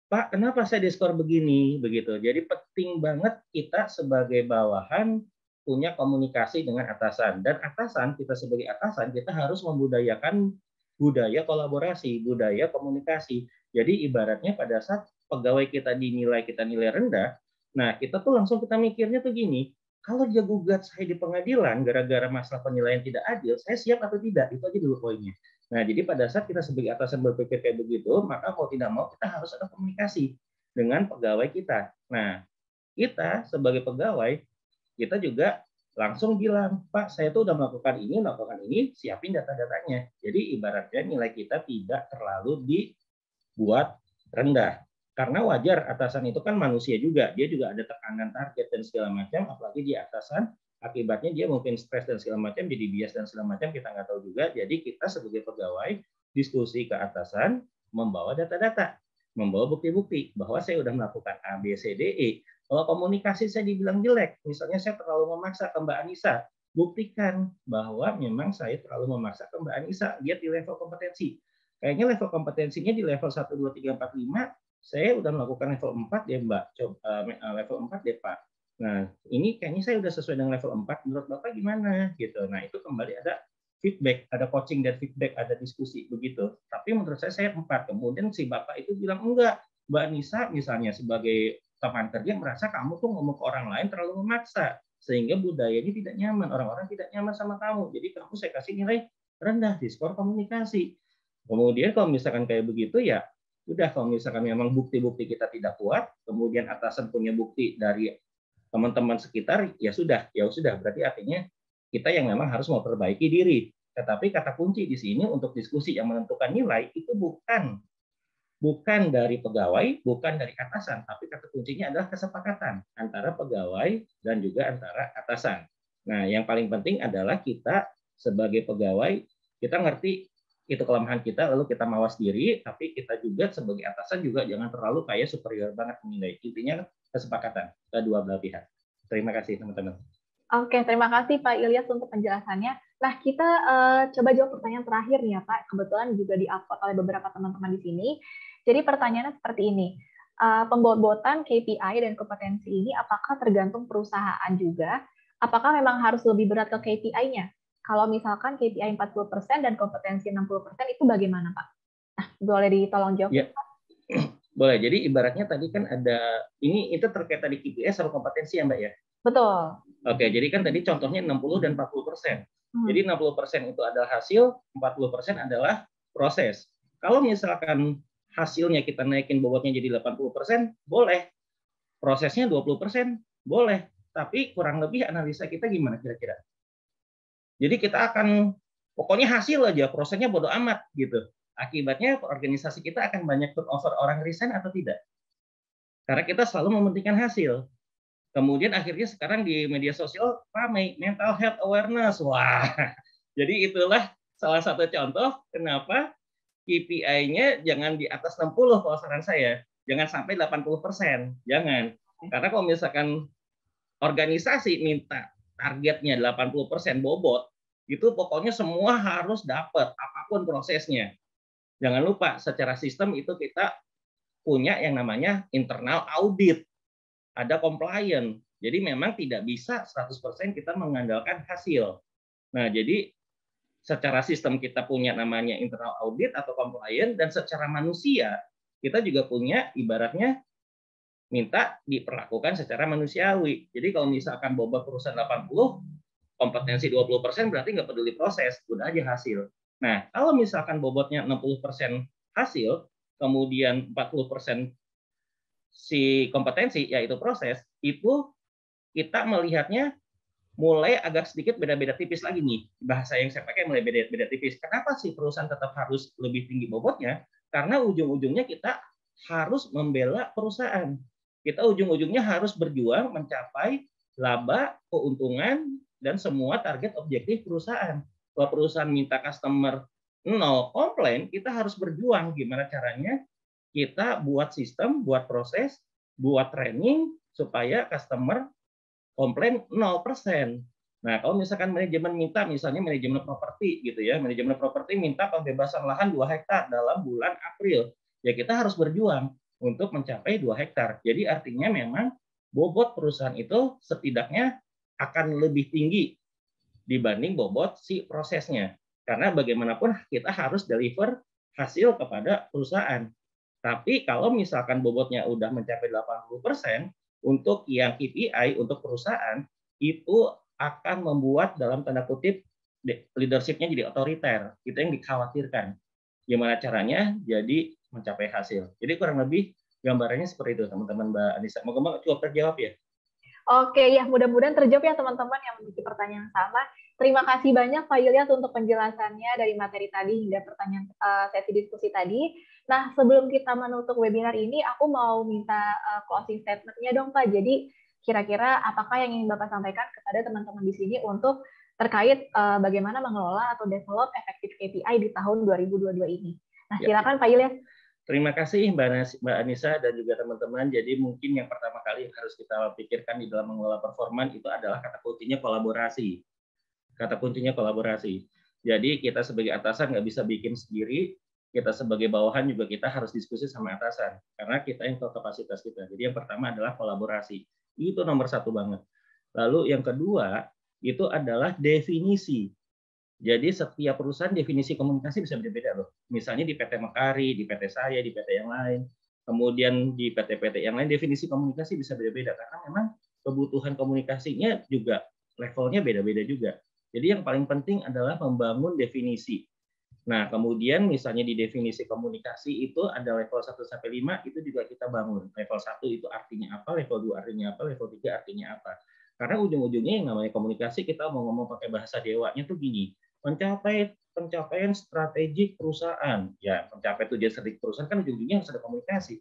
Pak, kenapa saya di skor begini? Begitu. Jadi penting banget kita sebagai bawahan punya komunikasi dengan atasan. Dan atasan, kita sebagai atasan, kita harus membudayakan budaya kolaborasi, budaya komunikasi. Jadi ibaratnya pada saat pegawai kita nilai rendah, nah kita tuh langsung kita mikirnya tuh gini, kalau dia gugat saya di pengadilan gara-gara masalah penilaian tidak adil, saya siap atau tidak? Itu aja dulu poinnya. Nah, jadi pada saat kita sebagai atasan berpikir kayak begitu, maka mau tidak mau kita harus ada komunikasi dengan pegawai kita. Nah, kita sebagai pegawai, kita juga langsung bilang, Pak, saya tuh udah melakukan ini, siapin data-datanya. Jadi ibaratnya nilai kita tidak terlalu dibuat rendah. Karena wajar atasan itu kan manusia juga, dia juga ada tekanan target dan segala macam, apalagi di atasan, akibatnya dia mungkin stres dan segala macam, jadi bias dan segala macam, kita nggak tahu juga. Jadi kita sebagai pegawai diskusi ke atasan, membawa data-data, membawa bukti-bukti bahwa saya sudah melakukan A, B, C, D, E. Kalau komunikasi saya dibilang jelek, misalnya saya terlalu memaksa ke Mbak Anissa, buktikan bahwa memang saya terlalu memaksa ke Mbak Anissa, lihat di level kompetensi. Kayaknya level kompetensinya di level 1, 2, 3, 4, 5, saya udah melakukan level 4 ya Mbak, level 4 deh Pak. Nah, ini kayaknya saya udah sesuai dengan level 4, menurut Bapak gimana? Gitu. Nah, itu kembali ada feedback, ada coaching dan feedback, ada diskusi begitu. Tapi menurut saya 4. Kemudian si Bapak itu bilang enggak. Mbak Nisa misalnya sebagai teman kerja merasa kamu tuh ngomong ke orang lain terlalu memaksa sehingga budayanya tidak nyaman, orang-orang tidak nyaman sama kamu. Jadi kamu saya kasih nilai rendah di skor komunikasi. Kemudian kalau misalkan kayak begitu ya udah, kalau misalkan memang bukti-bukti kita tidak kuat, kemudian atasan punya bukti dari teman-teman sekitar, ya sudah berarti artinya kita yang memang harus memperbaiki diri. Tetapi kata kunci di sini untuk diskusi yang menentukan nilai itu bukan dari pegawai, bukan dari atasan, tapi kata kuncinya adalah kesepakatan antara pegawai dan juga antara atasan. Nah, yang paling penting adalah kita sebagai pegawai, kita ngerti itu kelemahan kita, lalu kita mawas diri, tapi kita juga sebagai atasan juga jangan terlalu kayak superior banget menilai. Intinya kesepakatan kedua belah pihak. Terima kasih teman-teman. Oke, terima kasih Pak Ilyas untuk penjelasannya. Nah, kita coba jawab pertanyaan terakhir nih ya Pak. Kebetulan juga di-upload oleh beberapa teman-teman di sini. Jadi pertanyaannya seperti ini. Pembobotan KPI dan kompetensi ini apakah tergantung perusahaan juga? Apakah memang harus lebih berat ke KPI-nya? Kalau misalkan KPI 40% dan kompetensi 60% itu bagaimana, Pak? Nah, boleh ditolong jawab, ya, Pak? Boleh. Jadi ibaratnya tadi kan ada, itu terkait tadi KPI sama kompetensi ya, Mbak ya? Betul. Oke, jadi kan tadi contohnya 60 dan 40%. Jadi 60% itu adalah hasil, 40% adalah proses. Kalau misalkan hasilnya kita naikin bobotnya jadi 80%, boleh. Prosesnya 20%, boleh. Tapi kurang lebih analisa kita gimana kira-kira? Jadi kita akan pokoknya hasil aja, prosesnya bodo amat gitu. Akibatnya organisasi kita akan banyak turnover orang resign atau tidak? Karena kita selalu mementingkan hasil. Kemudian akhirnya sekarang di media sosial ramai mental health awareness. Wah, jadi itulah salah satu contoh kenapa KPI-nya jangan di atas 60 kalau saran saya. Jangan sampai 80%. Jangan. Karena kalau misalkan organisasi minta targetnya 80% bobot, itu pokoknya semua harus dapat, apapun prosesnya. Jangan lupa, secara sistem itu kita punya yang namanya internal audit. Ada compliance. Jadi memang tidak bisa 100% kita mengandalkan hasil. Nah, jadi secara sistem kita punya namanya internal audit atau compliance, dan secara manusia kita juga punya ibaratnya minta diperlakukan secara manusiawi. Jadi kalau misalkan bobot perusahaan 80, kompetensi 20%, berarti nggak peduli proses, udah aja hasil. Nah, kalau misalkan bobotnya 60% hasil, kemudian 40% si kompetensi, yaitu proses, itu kita melihatnya mulai agak sedikit beda-beda tipis lagi nih. Bahasa yang saya pakai mulai beda-beda tipis. Kenapa sih perusahaan tetap harus lebih tinggi bobotnya? Karena ujung-ujungnya kita harus membela perusahaan. Kita ujung-ujungnya harus berjuang mencapai laba, keuntungan, dan semua target objektif perusahaan. Kalau perusahaan minta customer nol komplain, kita harus berjuang gimana caranya kita buat sistem, buat proses, buat training supaya customer komplain 0%. Nah, kalau misalkan manajemen minta, misalnya manajemen properti gitu ya, manajemen properti minta pembebasan lahan 2 hektar dalam bulan April. Ya kita harus berjuang untuk mencapai 2 hektar. Jadi artinya memang bobot perusahaan itu setidaknya akan lebih tinggi dibanding bobot si prosesnya. Karena bagaimanapun kita harus deliver hasil kepada perusahaan. Tapi kalau misalkan bobotnya udah mencapai 80% untuk yang KPI untuk perusahaan, itu akan membuat dalam tanda kutip leadership-nya jadi otoriter. Itu yang dikhawatirkan. Gimana caranya jadi mencapai hasil. Jadi kurang lebih gambarannya seperti itu, teman-teman Mbak Anissa. Moga-moga cukup terjawab ya. Oke, ya mudah-mudahan terjawab ya teman-teman yang memiliki pertanyaan sama. Terima kasih banyak Pak Ilyas untuk penjelasannya dari materi tadi hingga pertanyaan sesi diskusi tadi. Nah, sebelum kita menutup webinar ini, aku mau minta closing statement-nya dong Pak. Jadi kira-kira apakah yang ingin Bapak sampaikan kepada teman-teman di sini untuk terkait bagaimana mengelola atau develop efektif KPI di tahun 2022 ini. Nah, silakan Pak Ilyas. Terima kasih Mbak Anissa dan juga teman-teman. Jadi mungkin yang pertama kali harus kita pikirkan di dalam mengelola performa itu adalah kata kuncinya kolaborasi. Kata kuncinya kolaborasi. Jadi kita sebagai atasan nggak bisa bikin sendiri, kita sebagai bawahan juga kita harus diskusi sama atasan. Karena kita yang tahu kapasitas kita. Jadi yang pertama adalah kolaborasi. Itu nomor satu banget. Lalu yang kedua, itu adalah definisi. Jadi setiap perusahaan definisi komunikasi bisa beda-beda loh. Misalnya di PT Mekari, di PT saya, di PT yang lain. Kemudian di PT-PT yang lain definisi komunikasi bisa beda-beda. Karena memang kebutuhan komunikasinya juga levelnya beda-beda juga. Jadi yang paling penting adalah membangun definisi. Nah, kemudian misalnya di definisi komunikasi itu ada level 1 sampai 5 itu juga kita bangun. Level 1 itu artinya apa, level 2 artinya apa, level 3 artinya apa. Karena ujung-ujungnya yang namanya komunikasi kita mau ngomong pakai bahasa dewanya tuh gini, pencapaian strategik perusahaan. Ya, mencapai tujuan strategik perusahaan kan ujung-ujungnya harus ada komunikasi.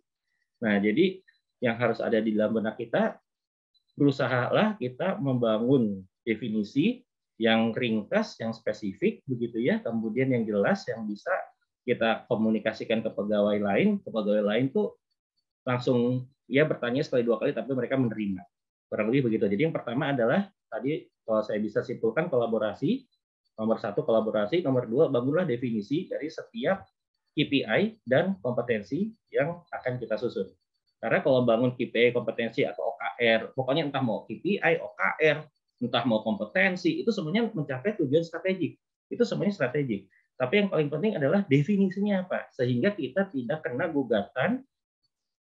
Nah, jadi yang harus ada di dalam benak kita, berusahalah kita membangun definisi yang ringkas, yang spesifik, begitu ya, kemudian yang jelas, yang bisa kita komunikasikan ke pegawai lain tuh langsung ya bertanya sekali dua kali, tapi mereka menerima. Kurang lebih begitu. Jadi yang pertama adalah tadi kalau saya bisa simpulkan kolaborasi. Nomor satu kolaborasi, nomor dua bangunlah definisi dari setiap KPI dan kompetensi yang akan kita susun. Karena kalau bangun KPI, kompetensi atau OKR, pokoknya entah mau KPI, OKR, entah mau kompetensi, itu semuanya mencapai tujuan strategik. Itu semuanya strategik. Tapi yang paling penting adalah definisinya apa, sehingga kita tidak kena gugatan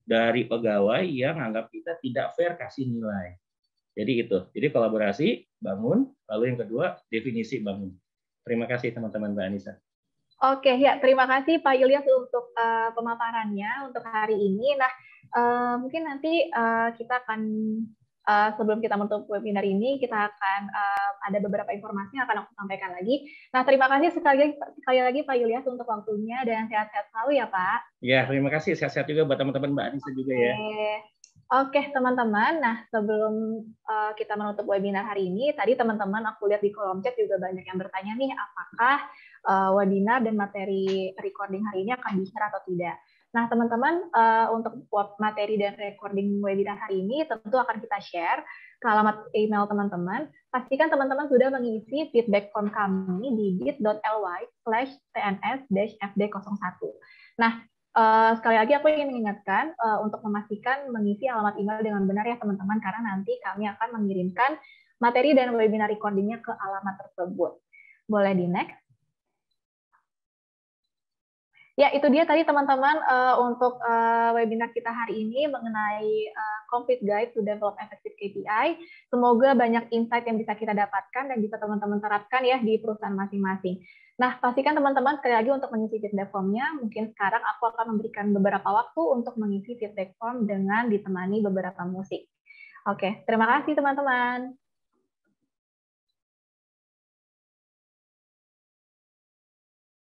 dari pegawai yang anggap kita tidak fair kasih nilai. Jadi itu. Jadi kolaborasi, bangun, lalu yang kedua definisi bangun. Terima kasih teman-teman Mbak Anissa. Oke, ya terima kasih Pak Ilyas untuk pemaparannya untuk hari ini. Nah, mungkin nanti kita akan sebelum kita menutup webinar ini, kita akan ada beberapa informasi yang akan aku sampaikan lagi. Nah, terima kasih sekali lagi Pak Ilyas untuk waktunya dan sehat-sehat selalu ya Pak. Ya, terima kasih. Sehat-sehat juga buat teman-teman Mbak Anissa juga ya. Oke, teman-teman. Nah, sebelum kita menutup webinar hari ini, tadi teman-teman aku lihat di kolom chat juga banyak yang bertanya nih, apakah webinar dan materi recording hari ini akan di-share atau tidak. Nah, teman-teman, untuk materi dan recording webinar hari ini tentu akan kita share ke alamat email teman-teman. Pastikan teman-teman sudah mengisi feedback form kami di bit.ly/tns-fd01. Nah, sekali lagi aku ingin mengingatkan untuk memastikan mengisi alamat email dengan benar ya teman-teman, karena nanti kami akan mengirimkan materi dan webinar recordingnya ke alamat tersebut. Boleh di next? Ya, itu dia tadi teman-teman untuk webinar kita hari ini mengenai Complete Guide to Develop Effective KPI. Semoga banyak insight yang bisa kita dapatkan dan bisa teman-teman terapkan ya di perusahaan masing-masing. Nah, pastikan teman-teman sekali lagi untuk mengisi feedback form-nya. Mungkin sekarang aku akan memberikan beberapa waktu untuk mengisi feedback form dengan ditemani beberapa musik. Oke, terima kasih teman-teman.